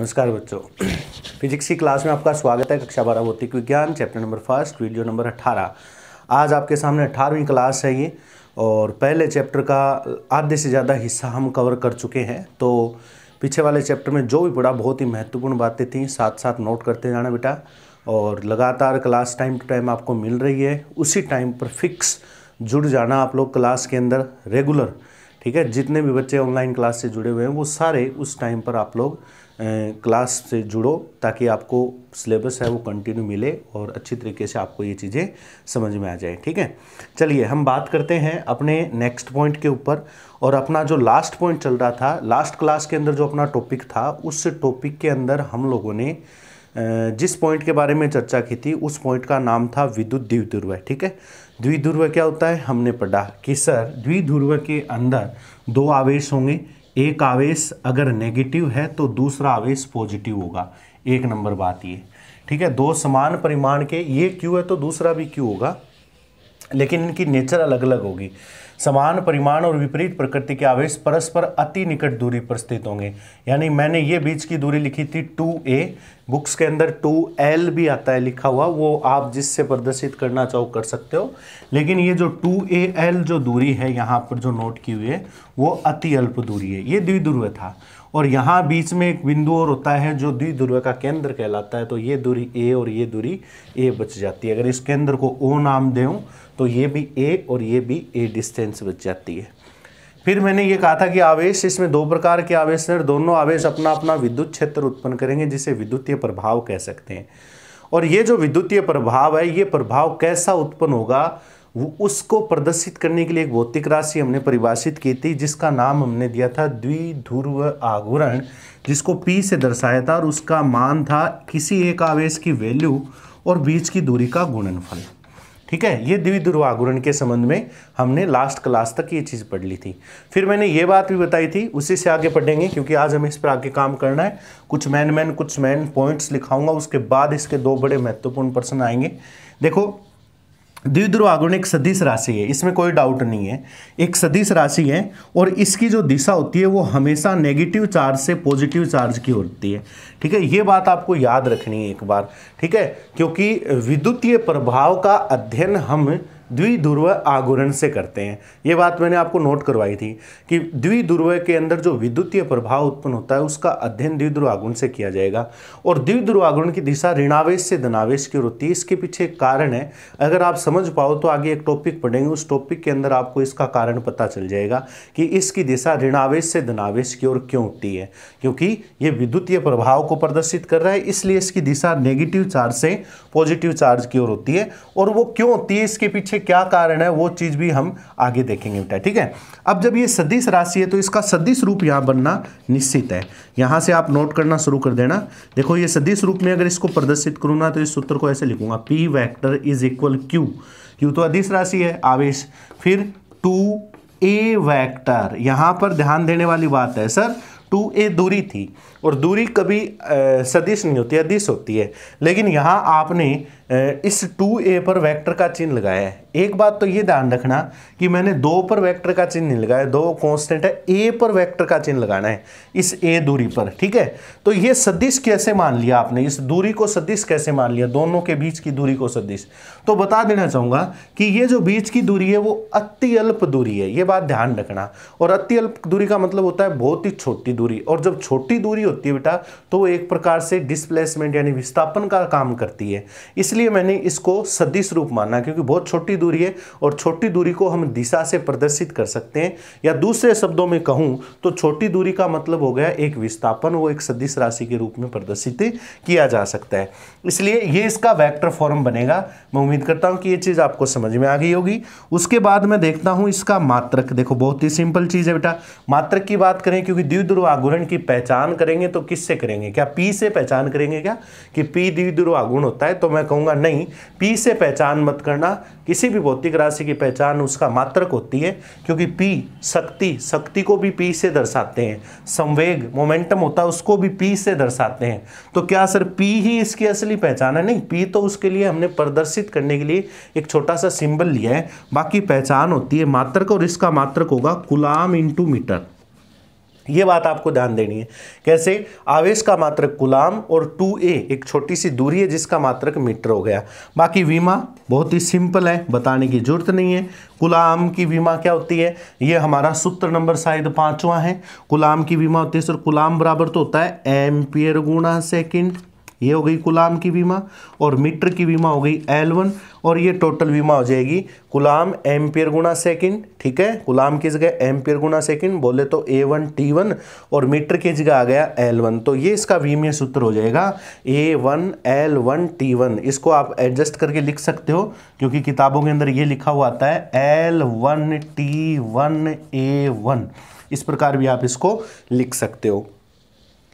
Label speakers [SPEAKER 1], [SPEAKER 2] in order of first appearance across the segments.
[SPEAKER 1] नमस्कार बच्चों, फिजिक्स की क्लास में आपका स्वागत है। कक्षा 12 भौतिक विज्ञान चैप्टर नंबर 1 वीडियो नंबर 18। आज आपके सामने 18वीं क्लास है ये, और पहले चैप्टर का आधे से ज़्यादा हिस्सा हम कवर कर चुके हैं। तो पीछे वाले चैप्टर में जो भी पढ़ा बहुत ही महत्वपूर्ण बातें थी, साथ साथ नोट करते जाना बेटा। और लगातार क्लास टाइम टू टाइम आपको मिल रही है, उसी टाइम पर फिक्स जुड़ जाना आप लोग क्लास के अंदर रेगुलर, ठीक है। जितने भी बच्चे ऑनलाइन क्लास से जुड़े हुए हैं वो सारे उस टाइम पर आप लोग क्लास से जुड़ो, ताकि आपको सिलेबस है वो कंटिन्यू मिले और अच्छी तरीके से आपको ये चीज़ें समझ में आ जाए, ठीक है। चलिए हम बात करते हैं अपने नेक्स्ट पॉइंट के ऊपर। और अपना जो लास्ट पॉइंट चल रहा था, लास्ट क्लास के अंदर जो अपना टॉपिक था, उस टॉपिक के अंदर हम लोगों ने जिस पॉइंट के बारे में चर्चा की थी उस पॉइंट का नाम था विद्युत द्विध्रुव, ठीक है। द्विध्रुव क्या होता है हमने पढ़ा कि सर द्विध्रुव के अंदर दो आवेश होंगे, एक आवेश अगर नेगेटिव है तो दूसरा आवेश पॉजिटिव होगा। एक नंबर बात ये, ठीक है। दो समान परिमाण के, ये क्यू है तो दूसरा भी क्यू होगा, लेकिन इनकी नेचर अलग अलग होगी। समान परिमाण और विपरीत प्रकृति के आवेश परस्पर अति निकट दूरी पर स्थित होंगे। यानी मैंने ये बीच की दूरी लिखी थी 2a, बुक्स के अंदर 2l भी आता है लिखा हुआ, वो आप जिससे प्रदर्शित करना चाहो कर सकते हो। लेकिन ये जो 2al जो दूरी है यहाँ पर जो नोट की हुई है वो अति अल्प दूरी है, ये द्विध्रुव था। और यहाँ बीच में एक बिंदु और होता है जो द्विध्रुव का केंद्र कहलाता है, तो ये दूरी a और ये दूरी a बच जाती है। अगर इस केंद्र को O नाम दूं तो ये भी a और ये भी a डिस्टेंस बच जाती है। फिर मैंने ये कहा था कि आवेश, इसमें दो प्रकार के आवेश हैं, दोनों आवेश अपना अपना विद्युत क्षेत्र उत्पन्न करेंगे, जिसे विद्युतीय प्रभाव कह सकते हैं। और ये जो विद्युतीय प्रभाव है, ये प्रभाव कैसा उत्पन्न होगा वो उसको प्रदर्शित करने के लिए एक भौतिक राशि हमने परिभाषित की थी, जिसका नाम हमने दिया था द्विध्रुव आघूर्ण, जिसको P से दर्शाया था। और उसका मान था किसी एक आवेश की वैल्यू और बीच की दूरी का गुणनफल, ठीक है। ये द्विध्रुव आघूर्ण के संबंध में हमने लास्ट क्लास तक ये चीज़ पढ़ ली थी। फिर मैंने ये बात भी बताई थी, उसी से आगे पढ़ेंगे क्योंकि आज हमें इस पर आगे काम करना है। कुछ मेन पॉइंट्स लिखाऊंगा, उसके बाद इसके दो बड़े महत्वपूर्ण प्रश्न आएंगे। देखो, द्विध्रुव आघूर्ण एक सदिश राशि है, इसमें कोई डाउट नहीं है, एक सदिश राशि है। और इसकी जो दिशा होती है वो हमेशा नेगेटिव चार्ज से पॉजिटिव चार्ज की होती है, ठीक है। ये बात आपको याद रखनी है एक बार, ठीक है, क्योंकि विद्युतीय प्रभाव का अध्ययन हम द्विध्रुव आघूर्ण से करते हैं। ये बात मैंने आपको नोट करवाई थी कि द्विध्रुव के अंदर जो विद्युतीय प्रभाव उत्पन्न होता है उसका अध्ययन द्विध्रुव आघूर्ण से किया जाएगा। और द्विध्रुव आघूर्ण की दिशा ऋणावेश से धनावेश की ओर होती है। इसके पीछे एक कारण है, अगर आप समझ पाओ तो आगे एक टॉपिक पढ़ेंगे, उस टॉपिक के अंदर आपको इसका कारण पता चल जाएगा कि इसकी दिशा ऋणावेश से धनावेश की ओर क्यों होती है। क्योंकि ये विद्युतीय प्रभाव को प्रदर्शित कर रहा है, इसलिए इसकी दिशा नेगेटिव चार्ज से पॉजिटिव चार्ज की ओर होती है। और वो क्यों होती है, इसके पीछे क्या कारण है, वो चीज भी हम आगे देखेंगे बेटा, ठीक है। अब जब ये सदिश राशि है तो इसका सदिश रूप यहां बनना निश्चित है। यहां से आप नोट करना शुरू कर देना। देखो, ये सदिश रूप में अगर इसको प्रदर्शित करूँ ना तो इस सूत्र को ऐसे लिखूंगा, P vector is equal Q। Q तो अदिश राशि है, आवेश। फिर 2a वेक्टर, यहां पर ध्यान देने वाली बात है सर, 2a दूरी थी और दूरी कभी सदिश नहीं होती, अदिश होती है। लेकिन यहां आपने इस 2a पर वेक्टर का चिन्ह लगाया है। एक बात तो ये ध्यान रखना कि मैंने 2 पर वेक्टर का चिन्ह नहीं लगाया, 2 कांस्टेंट है, a पर वेक्टर का चिन्ह लगाना है इस a दूरी पर, ठीक है। तो ये सदिश कैसे मान लिया आपने, इस दूरी को सदिश कैसे मान लिया, दोनों के बीच की दूरी को सदिश। तो बता देना चाहूंगा कि ये जो बीच की दूरी है वो अति अल्प दूरी है, ये बात ध्यान रखना। और अति अल्प दूरी का मतलब होता है बहुत ही छोटी दूरी। और जब छोटी दूरी होती है बेटा तो वो एक प्रकार से डिस्प्लेसमेंट यानी विस्थापन का काम करती है। इसलिए मैंने इसको सदिश रूप माना, क्योंकि बहुत छोटी दूरी है और छोटी दूरी को हम दिशा से प्रदर्शित कर सकते हैं। या दूसरे शब्दों में कहूं तो छोटी दूरी का मतलब हो गया एक विस्थापन, वो एक सदिश राशि के रूप में प्रदर्शित किया जा सकता है। इसलिए ये इसका वेक्टर फॉर्म बनेगा। मैं उम्मीद करता हूं कि ये चीज आपको समझ में आ गई होगी। उसके बाद मैं देखता हूं इसका मात्रक। देखो, बहुत ही सिंपल चीज है बेटा। मात्रक की बात करें, क्योंकि द्विध्रुव आघूर्ण की पहचान करेंगे तो किससे करेंगे, क्या P से पहचान करेंगे क्या कि P द्विध्रुव आघूर्ण होता है? तो मैं कहूंगा नहीं, P से पहचान मत करना। किसी भी भौतिक राशि की पहचान उसका मात्रक होती है, क्योंकि P शक्ति को भी P से दर्शाते हैं, संवेग मोमेंटम होता है उसको भी P से दर्शाते हैं। तो क्या सर P ही इसकी असली पहचान है? नहीं, P तो उसके लिए हमने प्रदर्शित करने के लिए एक छोटा सा सिंबल लिया है, बाकी पहचान होती है मात्रक। और इसका मात्रक होगा कूलाम इंटू मीटर। ये बात आपको ध्यान देनी है। कैसे? आवेश का मात्रक कूलाम और 2a एक छोटी सी दूरी है जिसका मात्रक मीटर हो गया। बाकी विमा बहुत ही सिंपल है, बताने की जरूरत नहीं है। कूलाम की विमा क्या होती है? ये हमारा सूत्र नंबर शायद 5वां है। कूलाम की विमा होती है सर, कूलाम बराबर तो होता है एम्पियर गुणा सेकंड, ये हो गई कूलाम की विमा, और मीटर की विमा हो गई L1, और ये टोटल विमा हो जाएगी कूलाम एम्पियर गुणा सेकंड। ठीक है, कूलाम की जगह एम्पियर गुणा सेकंड बोले तो A1 T1, और मीटर की जगह आ गया L1, तो ये इसका विमीय सूत्र हो जाएगा A1 L1 T1। इसको आप एडजस्ट करके लिख सकते हो क्योंकि किताबों के अंदर ये लिखा हुआ आता है L1 T1 A1, इस प्रकार भी आप इसको लिख सकते हो।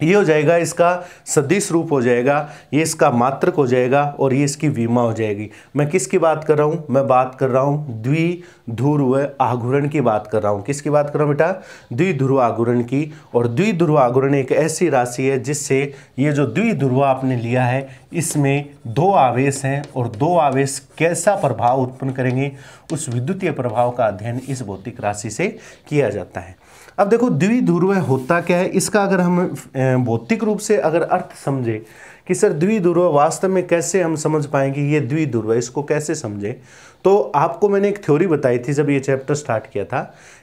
[SPEAKER 1] ये हो जाएगा इसका सदिश रूप हो जाएगा, ये इसका मात्रक हो जाएगा, और ये इसकी विमा हो जाएगी। मैं किसकी बात कर रहा हूँ? मैं बात कर रहा हूँ द्विध्रुव आघूर्ण की बात कर रहा हूँ। किसकी बात कर रहा हूँ बेटा? द्विध्रुव आघूर्ण की। और द्विध्रुव आघूर्ण एक ऐसी राशि है जिससे ये जो द्विध्रुव आपने लिया है इसमें दो आवेश हैं, और दो आवेश कैसा प्रभाव उत्पन्न करेंगे उस विद्युतीय प्रभाव का अध्ययन इस भौतिक राशि से किया जाता है। अब देखो द्विध्रुव होता क्या है, इसका अगर हम भौतिक रूप से अगर अर्थ समझे कि सर द्विध्रुव वास्तव में कैसे हम समझ पाएंगे ये द्विध्रुव है, इसको कैसे समझे, तो आपको मैंने एक थ्योरी बताई थी जब ये चैप्टर स्टार्ट किया था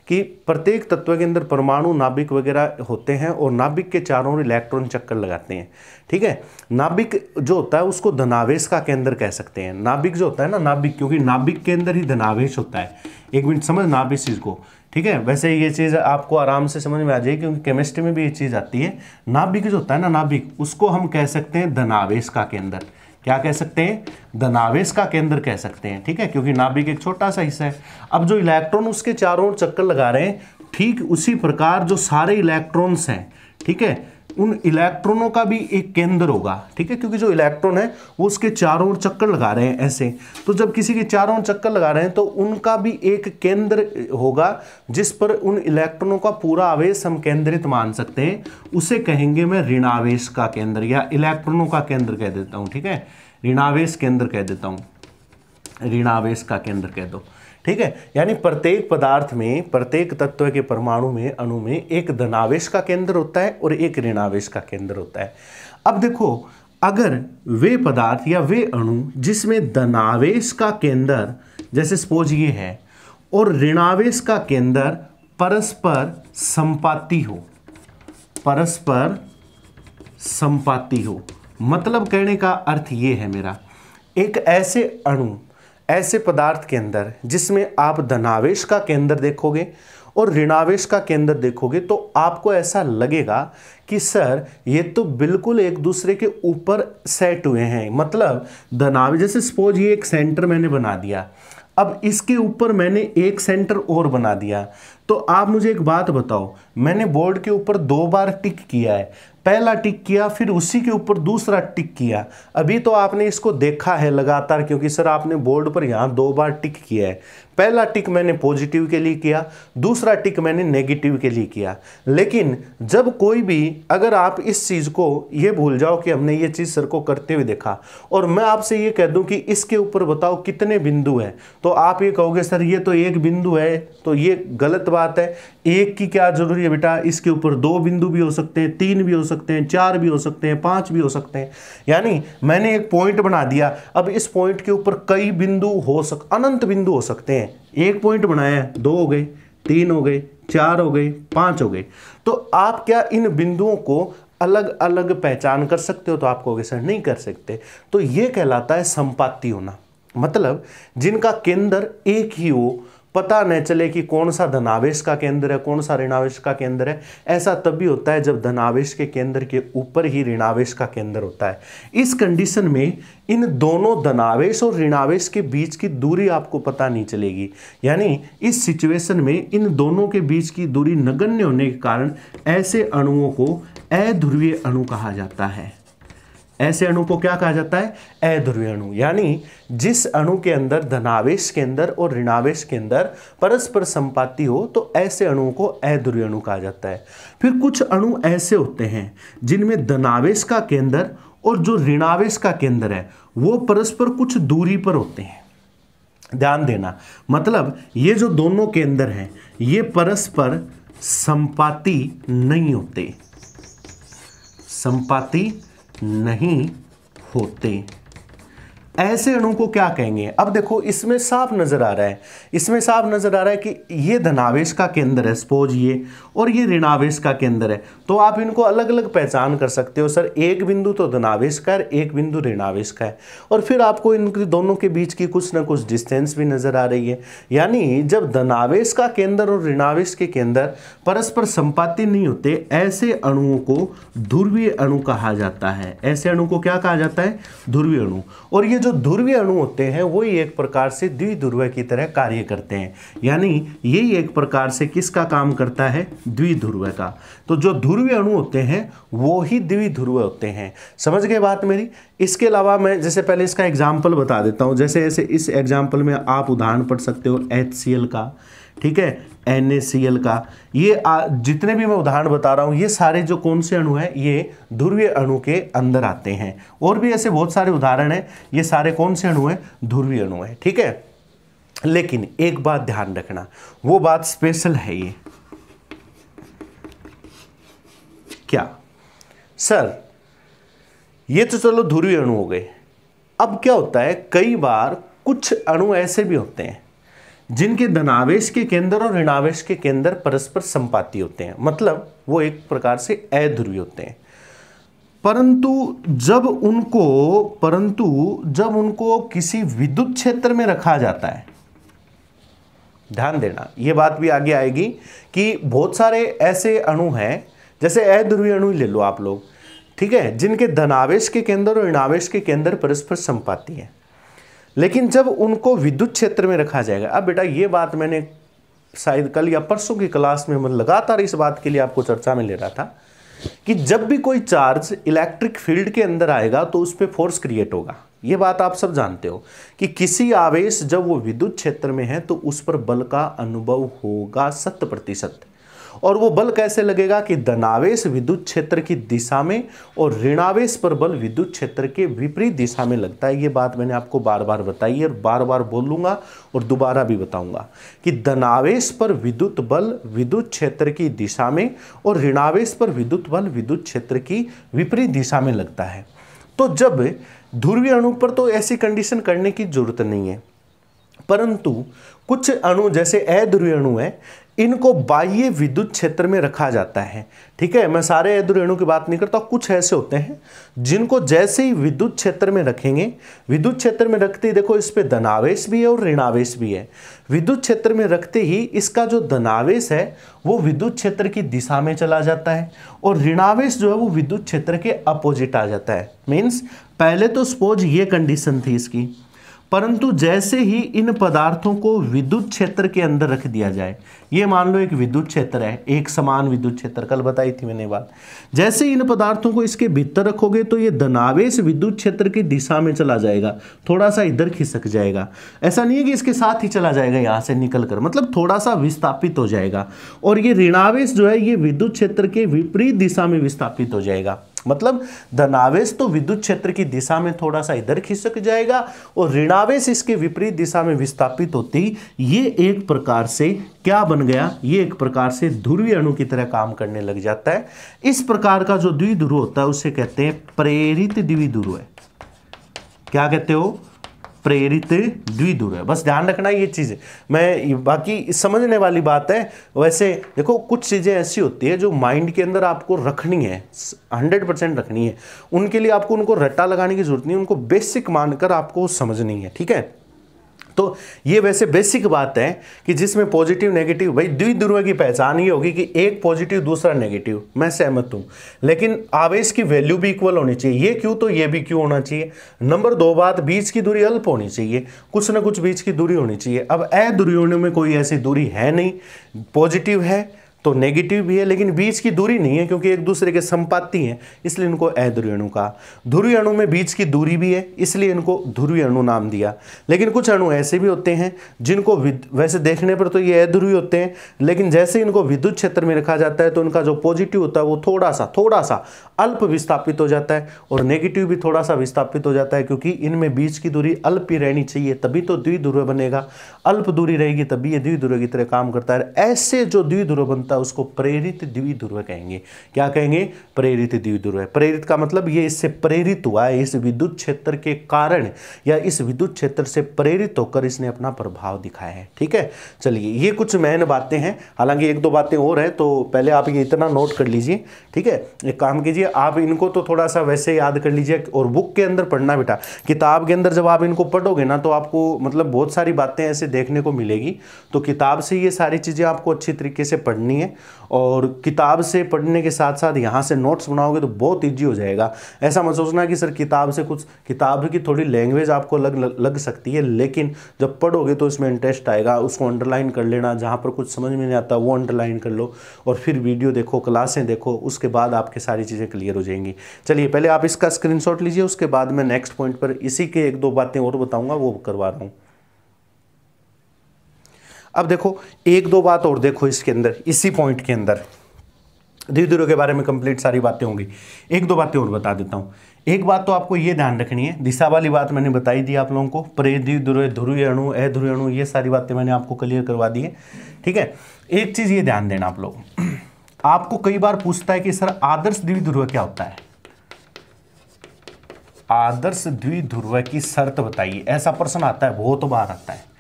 [SPEAKER 1] कि प्रत्येक तत्व के अंदर परमाणु नाभिक वगैरह होते हैं और नाभिक के चारों ओर इलेक्ट्रॉन चक्कर लगाते हैं। ठीक है, नाभिक जो होता है उसको धनावेश का केंद्र कह सकते हैं। नाभिक जो होता है ना, नाभिक, क्योंकि नाभिक के अंदर ही धनावेश होता है। एक मिनट समझ नाभिक चीज को, ठीक है। वैसे ये चीज़ आपको आराम से समझ में आ जाएगी क्योंकि केमिस्ट्री में भी ये चीज़ आती है। नाभिक जो होता है ना, नाभिक, उसको हम कह सकते हैं धनावेश का केंद्र। क्या कह सकते हैं? धनावेश का केंद्र कह सकते हैं। ठीक है, क्योंकि नाभिक एक छोटा सा हिस्सा है। अब जो इलेक्ट्रॉन उसके चारों ओर चक्कर लगा रहे हैं, ठीक उसी प्रकार जो सारे इलेक्ट्रॉन्स हैं, ठीक है, उन इलेक्ट्रॉनों का भी एक केंद्र होगा। ठीक है, क्योंकि जो इलेक्ट्रॉन है वो उसके चारों ओर चक्कर लगा रहे हैं ऐसे, तो जब किसी के चारों ओर चक्कर लगा रहे हैं तो उनका भी एक केंद्र होगा जिस पर उन इलेक्ट्रॉनों का पूरा आवेश हम केंद्रित मान सकते हैं। उसे कहेंगे मैं ऋणावेश का केंद्र, या इलेक्ट्रॉनों का केंद्र कह देता हूं। ठीक है, ऋणावेश केंद्र कह देता हूं, ऋणावेश का केंद्र कह दो। ठीक है, यानी प्रत्येक पदार्थ में, प्रत्येक तत्व के परमाणु में, अणु में एक धनावेश का केंद्र होता है और एक ऋणावेश का केंद्र होता है। अब देखो, अगर वे पदार्थ या वे अणु जिसमें धनावेश का केंद्र, जैसे सपोज ये है, और ऋणावेश का केंद्र परस्पर संपाती हो, परस्पर संपाती हो, मतलब कहने का अर्थ ये है मेरा, एक ऐसे अणु, ऐसे पदार्थ के अंदर जिसमें आप धनावेश का केंद्र देखोगे और ऋणावेश का केंद्र देखोगे तो आपको ऐसा लगेगा कि सर ये तो बिल्कुल एक दूसरे के ऊपर सेट हुए हैं। मतलब धनावेश, जैसे सपोज ये एक सेंटर मैंने बना दिया, अब इसके ऊपर मैंने एक सेंटर और बना दिया, तो आप मुझे एक बात बताओ, मैंने बोर्ड के ऊपर 2 बार टिक किया है, पहला टिक किया फिर उसी के ऊपर दूसरा टिक किया, अभी तो आपने इसको देखा है लगातार, क्योंकि सर आपने बोर्ड पर यहाँ 2 बार टिक किया है। पहला टिक मैंने पॉजिटिव के लिए किया, दूसरा टिक मैंने नेगेटिव के लिए किया। लेकिन जब कोई भी, अगर आप इस चीज़ को ये भूल जाओ कि हमने ये चीज़ सर को करते हुए देखा, और मैं आपसे ये कह दूं कि इसके ऊपर बताओ कितने बिंदु हैं, तो आप ये कहोगे सर ये तो एक बिंदु है, तो ये गलत बात है। एक की क्या जरूरी है बेटा, इसके ऊपर 2 बिंदु भी हो सकते हैं, 3 भी हो सकते हैं, 4 भी हो सकते हैं, 5 भी हो सकते हैं। यानी मैंने एक पॉइंट बना दिया, अब इस पॉइंट के ऊपर कई बिंदु अनंत बिंदु हो सकते हैं। एक पॉइंट बनाया, 2 हो गए, 3 हो गए, 4 हो गए, 5 हो गए, तो आप क्या इन बिंदुओं को अलग अलग पहचान कर सकते हो? तो आप कहोगे सर नहीं कर सकते। तो ये कहलाता है संपाती होना, मतलब जिनका केंद्र एक ही हो, पता न चले कि कौन सा धनावेश का केंद्र है, कौन सा ऋणावेश का केंद्र है। ऐसा तभी होता है जब धनावेश के केंद्र के ऊपर ही ऋणावेश का केंद्र होता है। इस कंडीशन में इन दोनों धनावेश और ऋणावेश के बीच की दूरी आपको पता नहीं चलेगी। यानी इस सिचुएशन में इन दोनों के बीच की दूरी नगण्य होने के कारण ऐसे अणुओं को अध्रुवीय अणु कहा जाता है। ऐसे अणु को क्या कहा जाता है? अध्रुवीय अणु। यानी जिस अणु के अंदर धनावेश के अंदर और ऋणावेश के अंदर परस्पर संपाती हो, तो ऐसे अणुओं को अध्रुवीय अणु कहा जाता है। फिर कुछ अणु ऐसे होते हैं जिनमें धनावेश का केंद्र और जो ऋणावेश का केंद्र है वो परस्पर कुछ दूरी पर होते हैं। ध्यान देना, मतलब ये जो दोनों केंद्र हैं ये परस्पर संपाती नहीं होते, संपाती नहीं होते। ऐसे अणु को क्या कहेंगे? अब देखो इसमें साफ नजर आ रहा है, इसमें साफ नजर आ रहा है कि ये धनावेश का केंद्र है सपोज ये, और ये ऋणावेश का केंद्र है। तो आप इनको अलग अलग पहचान कर सकते हो, सर एक बिंदु तो धनावेश का है, एक बिंदु ऋणावेश का है, और फिर आपको इनके दोनों के बीच की कुछ ना कुछ डिस्टेंस भी नजर आ रही है। यानी जब धनावेश का केंद्र और ऋणावेश के केंद्र परस्पर संपाती नहीं होते, ऐसे अणुओं को ध्रुवीय अणु कहा जाता है। ऐसे अणु को क्या कहा जाता है? ध्रुवीय अणु। और ये जो ध्रुवीय अणु होते हैं वही एक प्रकार से द्विध्रुव की तरह कार्य करते हैं, यानी यही एक प्रकार से किसका काम करता है? द्विध्रुव का। तो जो ध्रुवीय अणु होते हैं वो ही द्विध्रुव होते हैं। समझ गए बात मेरी? इसके अलावा मैं जैसे पहले इसका एग्जाम्पल बता देता हूं। जैसे ऐसे इस एग्जाम्पल में आप उदाहरण पढ़ सकते हो HCl का, ठीक है, NaCl का। ये जितने भी मैं उदाहरण बता रहा हूं ये सारे जो कौन से अणु हैं ये ध्रुवीय अणु के अंदर आते हैं। और भी ऐसे बहुत सारे उदाहरण हैं, ये सारे कौन से अणु हैं? ध्रुवीय अणु हैं, ठीक है। लेकिन एक बात ध्यान रखना, वो बात स्पेशल है ये। क्या सर? ये तो चलो ध्रुवीय अणु हो गए। अब क्या होता है, कई बार कुछ अणु ऐसे भी होते हैं जिनके धनावेश के केंद्र और ऋणावेश के केंद्र परस्पर संपाती होते हैं, मतलब वो एक प्रकार से अध्रुवीय होते हैं। परंतु जब उनको किसी विद्युत क्षेत्र में रखा जाता है, ध्यान देना ये बात भी आगे आएगी कि बहुत सारे ऐसे अणु हैं, जैसे अध्रुवीय अणु ले लो आप लोग, ठीक है, जिनके धनावेश के केंद्र और ऋणावेश के केंद्र परस्पर संपाती है। लेकिन जब उनको विद्युत क्षेत्र में रखा जाएगा, अब बेटा ये बात मैंने शायद कल या परसों की क्लास में मैं लगातार इस बात के लिए आपको चर्चा में ले रहा था कि जब भी कोई चार्ज इलेक्ट्रिक फील्ड के अंदर आएगा तो उस पर फोर्स क्रिएट होगा। ये बात आप सब जानते हो कि किसी आवेश जब वो विद्युत क्षेत्र में है तो उस पर बल का अनुभव होगा 100%। और वो बल कैसे लगेगा कि धनावेश विद्युत क्षेत्र की दिशा में और ऋणावेश पर बल विद्युत क्षेत्र के विपरीत दिशा में लगता है। ये बात मैंने आपको बार बार बताई है और बार बार बोलूंगा और दोबारा भी बताऊंगा कि धनावेश पर विद्युत बल विद्युत क्षेत्र की दिशा में और ऋणावेश पर विद्युत बल विद्युत क्षेत्र की विपरीत दिशा में लगता है। तो जब ध्रुवीय अणु पर तो ऐसी कंडीशन करने की जरूरत नहीं है, परंतु कुछ अणु जैसे अध्रुवीय अणु है, इनको बाह्य विद्युत क्षेत्र में रखा जाता है, ठीक है। मैं सारे अध्रुवीय अणु की बात नहीं करता, कुछ ऐसे होते हैं जिनको जैसे ही विद्युत क्षेत्र में रखेंगे, विद्युत क्षेत्र में रखते ही देखो इस पे धनावेश भी है और ऋणावेश भी है। विद्युत क्षेत्र में रखते ही इसका जो धनावेश है वो विद्युत क्षेत्र की दिशा में चला जाता है और ऋणावेश जो है वो विद्युत क्षेत्र के अपोजिट आ जाता है। मीन्स पहले तो सपोज ये कंडीशन थी इसकी, परंतु जैसे ही इन पदार्थों को विद्युत क्षेत्र के अंदर रख दिया जाए, ये मान लो एक विद्युत क्षेत्र है, एक समान विद्युत क्षेत्र, कल बताई थी मैंने बात। जैसे ही इन पदार्थों को इसके भीतर रखोगे तो ये धनावेश विद्युत क्षेत्र की दिशा में चला जाएगा, थोड़ा सा इधर खिसक जाएगा। ऐसा नहीं है कि इसके साथ ही चला जाएगा यहाँ से निकल कर, मतलब थोड़ा सा विस्थापित हो जाएगा। और ये ऋणावेश जो है ये विद्युत क्षेत्र के विपरीत दिशा में विस्थापित हो जाएगा, मतलब धनावेश तो विद्युत क्षेत्र की दिशा में थोड़ा सा इधर खिसक जाएगा और ऋणावेश इसके विपरीत दिशा में विस्थापित होती ये एक प्रकार से क्या बन गया, ये एक प्रकार से ध्रुवीय अणु की तरह काम करने लग जाता है। इस प्रकार का जो द्विध्रुव होता है उसे कहते हैं प्रेरित द्विध्रुव। क्या कहते हो? प्रेरित द्विध्रुव है। बस ध्यान रखना ये चीज़, मैं बाकी समझने वाली बात है। वैसे देखो कुछ चीज़ें ऐसी होती है जो माइंड के अंदर आपको रखनी है, 100% रखनी है, उनके लिए आपको उनको रट्टा लगाने की जरूरत नहीं है, उनको बेसिक मानकर आपको समझनी है, ठीक है। तो ये वैसे बेसिक बात है कि जिसमें पॉजिटिव नेगेटिव, भाई द्विध्रुव की पहचान ये होगी कि एक पॉजिटिव दूसरा नेगेटिव, मैं सहमत हूँ, लेकिन आवेश की वैल्यू भी इक्वल होनी चाहिए। ये क्यों तो ये भी क्यों होना चाहिए। नंबर 2 बात, बीच की दूरी अल्प होनी चाहिए, कुछ ना कुछ बीच की दूरी होनी चाहिए। अब अध्रुवीय में कोई ऐसी दूरी है नहीं, पॉजिटिव है तो नेगेटिव भी है, लेकिन बीच की दूरी नहीं है क्योंकि एक दूसरे के संपाती हैं, इसलिए इनको अध्रुवीय अणु कहा। ध्रुवीय अणु में बीच की दूरी भी है इसलिए इनको ध्रुवीय अणु नाम दिया। लेकिन कुछ अणु ऐसे भी होते हैं जिनको वैसे देखने पर तो ये अध्रुवीय होते हैं, लेकिन जैसे इनको विद्युत क्षेत्र में रखा जाता है तो उनका जो पॉजिटिव होता है वो थोड़ा सा अल्प विस्थापित हो जाता है और नेगेटिव भी थोड़ा सा विस्थापित हो जाता है, क्योंकि इनमें बीच की दूरी अल्प ही रहनी चाहिए, तभी तो द्विध्रुव बनेगा। अल्प दूरी रहेगी तभी ये द्विध्रुव की तरह काम करता है। ऐसे जो द्विध्रुव बनता होता है उसको प्रेरित द्विध्रुव कहेंगे। क्या कहेंगे? प्रेरित द्विध्रुव। प्रेरित का मतलब ये इससे प्रेरित हुआ है, इस विद्युत क्षेत्र के कारण या इस विद्युत क्षेत्र से प्रेरित होकर इसने अपना प्रभाव दिखाया है। ठीक है, चलिए ये कुछ मेन बातें हैं, हालांकि एक दो बातें और है, तो पहले आप ये इतना नोट कर लीजिए। ठीक है, एक काम कीजिए, आप इनको तो थोड़ा सा वैसे याद कर लीजिए और बुक के अंदर पढ़ना बेटा। किताब के अंदर जब आप इनको पढ़ोगे ना तो आपको मतलब बहुत सारी बातें ऐसे देखने को मिलेगी, तो किताब से ये सारी चीज़ें आपको अच्छी तरीके से पढ़नी है, और किताब से पढ़ने के साथ साथ यहाँ से नोट्स बनाओगे तो बहुत ईजी हो जाएगा। ऐसा मत सोचना कि सर किताब से कुछ, किताब की थोड़ी लैंग्वेज आपको लग सकती है, लेकिन जब पढ़ोगे तो इसमें इंटरेस्ट आएगा। उसको अंडरलाइन कर लेना, जहाँ पर कुछ समझ में नहीं आता वो अंडरलाइन कर लो, और फिर वीडियो देखो, क्लासें देखो, उसके बाद आपके सारी चीज़ें क्लियर हो जाएंगी। चलिए पहले आप इसका स्क्रीनशॉट लीजिए, उसके बाद मैं नेक्स्ट पॉइंट पर इसी के एक दो बातें और बताऊंगा, वो करवा रहा हूँ। अब देखो एक दो बात और देखो इसके अंदर, इसी पॉइंट के अंदर द्विध्रुव के बारे में कंप्लीट सारी बातें होंगी, एक दो बातें और बता देता हूँ। एक बात तो आपको ये ध्यान रखनी है, दिशा वाली बात मैंने बताई दी आप लोगों को, प्रेद्विध्रुव, ध्रुवीय अणु, अध्रुवीय अणु, ये सारी बातें मैंने आपको क्लियर करवा दी है। ठीक है, एक चीज ये ध्यान देना आप लोग, आपको कई बार पूछता है कि सर आदर्श द्विध्रुव क्या होता है, आदर्श द्विध्रुव की शर्त बताइए, ऐसा प्रश्न आता है, बहुत बार आता है।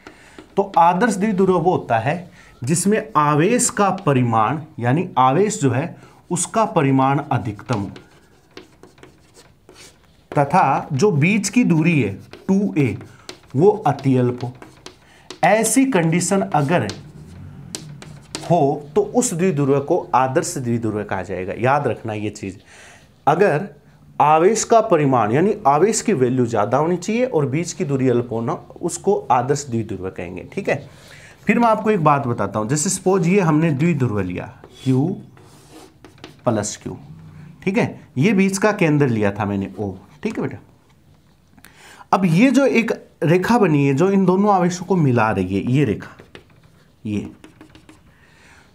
[SPEAKER 1] तो आदर्श द्विध्रुव वो होता है जिसमें आवेश का परिमाण, यानी आवेश जो है उसका परिमाण अधिकतम हो, तथा जो बीच की दूरी है 2a वो अति अल्प हो। ऐसी कंडीशन अगर हो तो उस द्विध्रुव को आदर्श द्विध्रुव कहा जाएगा। याद रखना ये चीज, अगर आवेश का परिमाण यानी आवेश की वैल्यू ज्यादा होनी चाहिए और बीच की दूरी अल्प होना, उसको आदर्श द्विध्रुव कहेंगे। ठीक है, फिर मैं आपको एक बात बताता हूं, जैसे सपोज ये हमने द्विध्रुव लिया Q प्लस Q, ठीक है, ये बीच का केंद्र लिया था मैंने O। ठीक है बेटा, अब ये जो एक रेखा बनी है जो इन दोनों आवेशों को मिला रही है, ये रेखा, ये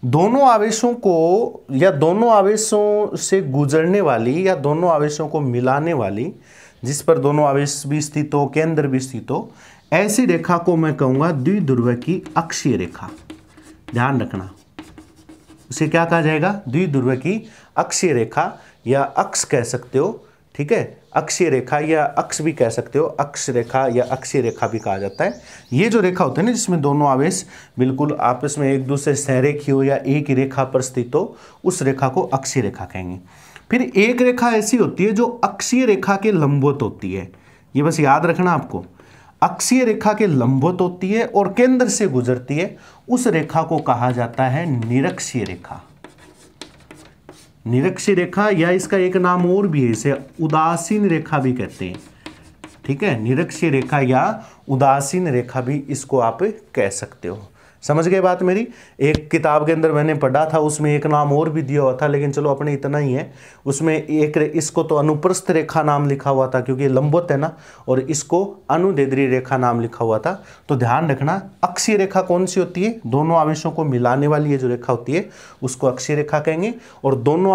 [SPEAKER 1] दोनों आवेशों को या दोनों आवेशों से गुजरने वाली या दोनों आवेशों को मिलाने वाली, जिस पर दोनों आवेश भी स्थित हो, केंद्र भी स्थित हो, ऐसी रेखा को मैं कहूंगा द्विध्रुव की अक्षीय रेखा। ध्यान रखना, उसे क्या कहा जाएगा? द्विध्रुव की अक्षीय रेखा या अक्ष कह सकते हो। ठीक है, अक्षीय रेखा या अक्ष भी कह सकते हो, अक्ष रेखा या अक्षीय रेखा भी कहा जाता है। ये जो रेखा होती है ना जिसमें दोनों आवेश बिल्कुल आपस में एक दूसरे सहरेखी हो या एक ही रेखा पर स्थित हो, उस रेखा को अक्षीय रेखा कहेंगे। फिर एक रेखा ऐसी होती है जो अक्षीय रेखा के लंबवत होती है, ये बस याद रखना आपको, अक्षीय रेखा के लंबवत होती है और केंद्र से गुजरती है, उस रेखा को कहा जाता है निरक्षीय रेखा। निरक्षीय रेखा या इसका एक नाम और भी है, इसे उदासीन रेखा भी कहते हैं। ठीक है, निरक्षीय रेखा या उदासीन रेखा भी इसको आप कह सकते हो। समझ गए बात मेरी? एक किताब के अंदर मैंने पढ़ा था, उसमें एक नाम और भी दिया हुआ था, लेकिन चलो अपने इतना ही है। उसमें एक इसको तो अनुप्रस्थ रेखा नाम लिखा हुआ था क्योंकि लंबवत है ना, और इसको अनुदैर्ध्य रेखा नाम लिखा हुआ था। तो ध्यान रखना, अक्षीय रेखा कौन सी होती है? दोनों आवेशों को मिलाने वाली ये जो रेखा होती है उसको अक्षीय रेखा कहेंगे, और दोनों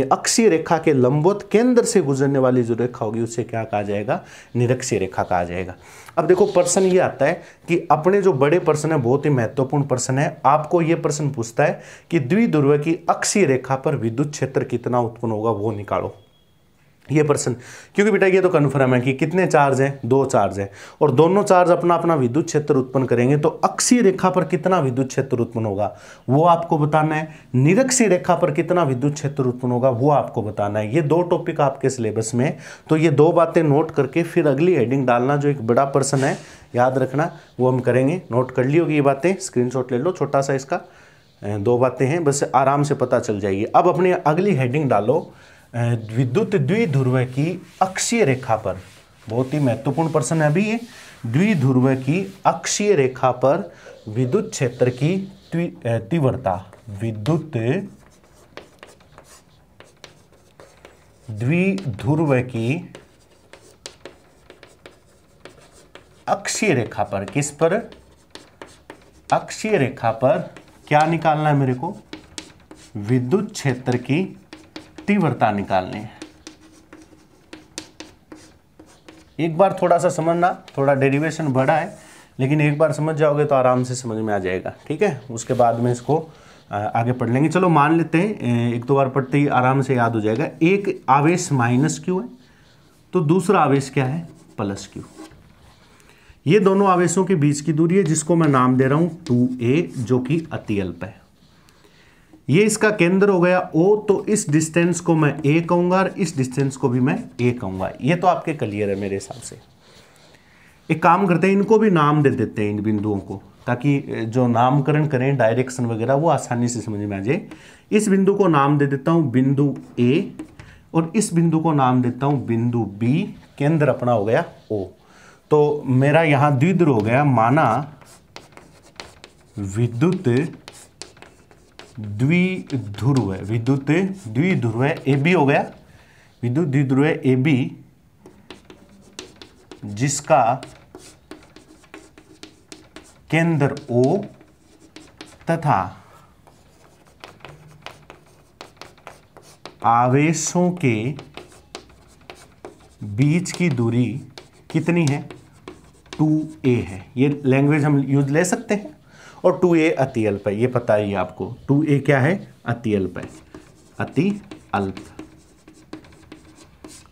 [SPEAKER 1] अक्षीय रेखा के लंबवत केंद्र से गुजरने वाली जो रेखा होगी उससे क्या कहा जाएगा? निरक्षीय रेखा कहा जाएगा। अब देखो प्रश्न ये आता है कि अपने जो बड़े प्रश्न है, बहुत ही महत्वपूर्ण प्रश्न है, आपको ये प्रश्न पूछता है कि द्विध्रुव की अक्षीय रेखा पर विद्युत क्षेत्र कितना उत्पन्न होगा, वो निकालो। ये प्रश्न, क्योंकि बेटा ये तो कन्फर्म है कि कितने चार्ज हैं? 2 चार्ज हैं, और दोनों चार्ज अपना अपना विद्युत क्षेत्र उत्पन्न करेंगे, तो अक्षीय रेखा पर कितना विद्युत क्षेत्र उत्पन्न होगा वो आपको बताना है। निरक्षीय रेखा पर कितना विद्युत क्षेत्र उत्पन्न होगा वो आपको बताना है। ये 2 टॉपिक आपके सिलेबस में, तो ये 2 बातें नोट करके फिर अगली हेडिंग डालना, जो एक बड़ा प्रश्न है, याद रखना, वो हम करेंगे। नोट कर ली होगी ये बातें, स्क्रीनशॉट ले लो छोटा सा इसका, 2 बातें हैं, बस आराम से पता चल जाएगी। अब अपनी अगली हेडिंग डालो, विद्युत द्विध्रुव की अक्षीय रेखा पर, बहुत ही महत्वपूर्ण प्रश्न है अभी ये, द्विध्रुव की अक्षीय रेखा पर विद्युत क्षेत्र की तीव्रता, विद्युत द्विध्रुव की अक्षीय रेखा पर, किस पर? अक्षीय रेखा पर क्या निकालना है मेरे को? विद्युत क्षेत्र की तीव्रता निकालनी है। एक बार थोड़ा सा समझना, थोड़ा डेरिवेशन बड़ा है, लेकिन एक बार समझ जाओगे तो आराम से समझ में आ जाएगा। ठीक है, उसके बाद में इसको आगे पढ़ लेंगे। चलो मान लेते हैं, एक दो बार पढ़ते ही आराम से याद हो जाएगा। एक आवेश माइनस क्यू है तो दूसरा आवेश क्या है, प्लस क्यू। ये दोनों आवेशों के बीच की दूरी है जिसको मैं नाम दे रहा हूं 2a, जो कि अतिअल्प है। ये इसका केंद्र हो गया O, तो इस डिस्टेंस को मैं a कहूंगा और इस डिस्टेंस को भी मैं a कहूंगा। ये तो आपके क्लियर है मेरे हिसाब से। एक काम करते हैं, इनको भी नाम दे देते हैं इन बिंदुओं को, ताकि जो नामकरण करें डायरेक्शन वगैरह वो आसानी से समझ में आ जाए। इस बिंदु को नाम दे देता हूं बिंदु A और इस बिंदु को नाम देता हूं बिंदु B। केंद्र अपना हो गया O। तो मेरा यहां द्विध्रुव हो गया, माना विद्युत द्विध्रुव है, विद्युत द्विध्रुव है AB हो गया, विद्युत द्विध्रुव है AB, जिसका केंद्र O तथा आवेशों के बीच की दूरी कितनी है, 2a है। ये लैंग्वेज हम यूज ले सकते हैं। और 2a अतिअल्प है, ये पता ही है आपको। 2a क्या है, अतिअल्प है, अतिअल्प।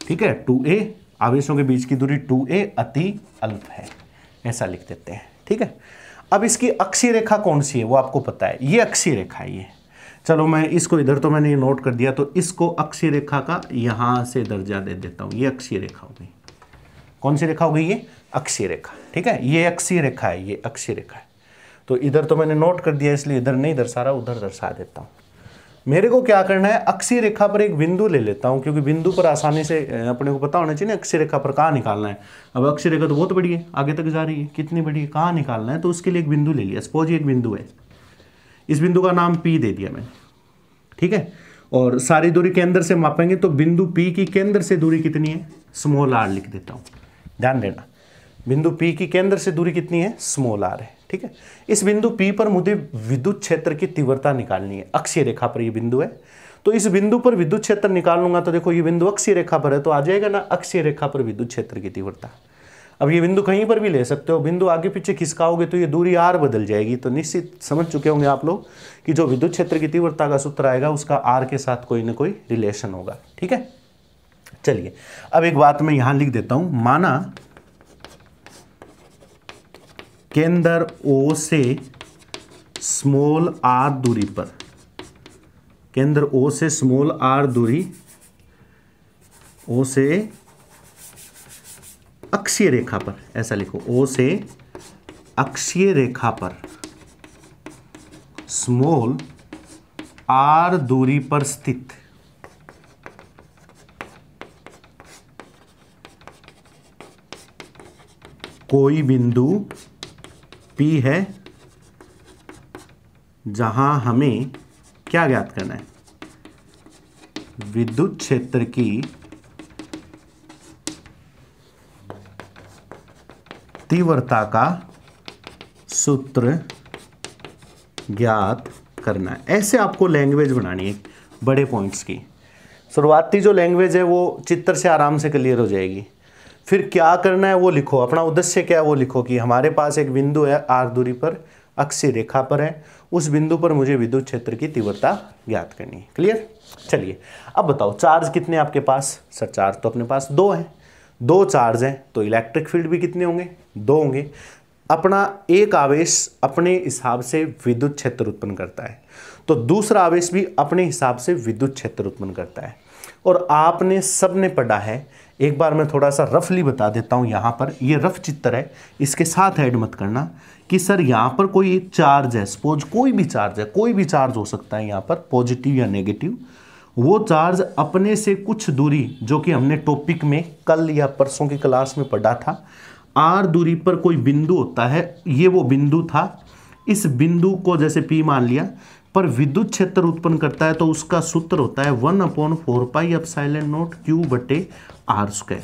[SPEAKER 1] ठीक है, 2a आवेशों के बीच की दूरी 2a अतिअल्प है, ऐसा लिख देते हैं। ठीक है, अब इसकी अक्षीय रेखा कौन सी है वो आपको पता है, ये अक्षीय रेखा है ये। चलो मैं इसको इधर तो मैंने ये नोट कर दिया, तो इसको अक्षीय रेखा का यहां से दर्जा दे देता हूं। ये अक्षीय रेखा हो गई। कौन सी रेखा हो गई, ये अक्षीय रेखा। ठीक है, ये अक्षीय रेखा है, ये अक्षीय रेखा है। तो इधर तो मैंने नोट कर दिया, इसलिए इधर नहीं दर्शा रहा, उधर दर्शा देता हूं। मेरे को क्या करना है, अक्षीय रेखा पर एक बिंदु ले लेता हूं, क्योंकि बिंदु पर आसानी से अपने को पता होना चाहिए ना अक्षीय रेखा पर कहाँ निकालना है। अब अक्षीय रेखा तो बहुत बड़ी है, आगे तक जा रही है, कितनी बड़ी है, कहाँ निकालना है, तो उसके लिए एक बिंदु ले लिया। सपोज एक बिंदु है, इस बिंदु का नाम P दे दिया मैंने। ठीक है, और सारी दूरी केंद्र से मापेंगे तो बिंदु P की केंद्र से दूरी कितनी है, स्मॉल r लिख देता हूं। ध्यान देना, बिंदु P की केंद्र से दूरी कितनी है, स्मॉल r है। ठीक है, इस बिंदु P पर मुझे विद्युत क्षेत्र की तीव्रता निकालनी है। अक्षीय रेखा पर ये बिंदु है, तो इस बिंदु पर विद्युत क्षेत्र निकाल लूंगा। तो देखो ये बिंदु अक्षीय रेखा पर है, तो आ जाएगा ना अक्षीय रेखा पर विद्युत क्षेत्र की तीव्रता। अब ये बिंदु कहीं पर भी ले सकते हो, बिंदु आगे पीछे खिसकाओगे तो ये दूरी r बदल जाएगी। तो निश्चित समझ चुके होंगे आप लोग कि जो विद्युत क्षेत्र की तीव्रता का सूत्र आएगा उसका r के साथ कोई ना कोई रिलेशन होगा। ठीक है, चलिए अब एक बात मैं यहां लिख देता हूं, माना केंद्र O से स्मॉल r दूरी पर, केंद्र O से स्मॉल r दूरी, O से अक्षीय रेखा पर, ऐसा लिखो, O से अक्षीय रेखा पर स्मॉल r दूरी पर स्थित कोई बिंदु P है जहां हमें क्या ज्ञात करना है, विद्युत क्षेत्र की तीव्रता का सूत्र ज्ञात करना है। ऐसे आपको लैंग्वेज बनानी है बड़े पॉइंट्स की। शुरुआती जो लैंग्वेज है वो चित्र से आराम से क्लियर हो जाएगी। फिर क्या करना है वो लिखो, अपना उद्देश्य क्या है वो लिखो कि हमारे पास एक बिंदु है r दूरी पर, अक्षीय रेखा पर है, उस बिंदु पर मुझे विद्युत क्षेत्र की तीव्रता ज्ञात करनी है। क्लियर, चलिए अब बताओ चार्ज कितने आपके पास। सर चार्ज तो अपने पास 2 है, 2 चार्ज हैं तो इलेक्ट्रिक फील्ड भी कितने होंगे, 2 होंगे। अपना एक आवेश अपने हिसाब से विद्युत क्षेत्र उत्पन्न करता है, तो दूसरा आवेश भी अपने हिसाब से विद्युत क्षेत्र उत्पन्न करता है। और आपने सबने पढ़ा है, एक बार मैं थोड़ा सा रफली बता देता हूँ। यहाँ पर ये रफ चित्र है, इसके साथ ऐड मत करना कि सर यहाँ पर कोई एक चार्ज है, सपोज कोई भी चार्ज है, कोई भी चार्ज हो सकता है यहाँ पर, पॉजिटिव या नेगेटिव। वो चार्ज अपने से कुछ दूरी, जो कि हमने टॉपिक में कल या परसों की क्लास में पढ़ा था, r दूरी पर कोई बिंदु होता है, ये वो बिंदु था। इस बिंदु को जैसे P मान लिया, पर विद्युत क्षेत्र उत्पन्न करता है तो उसका सूत्र होता है 1/4πε0 Q/r²।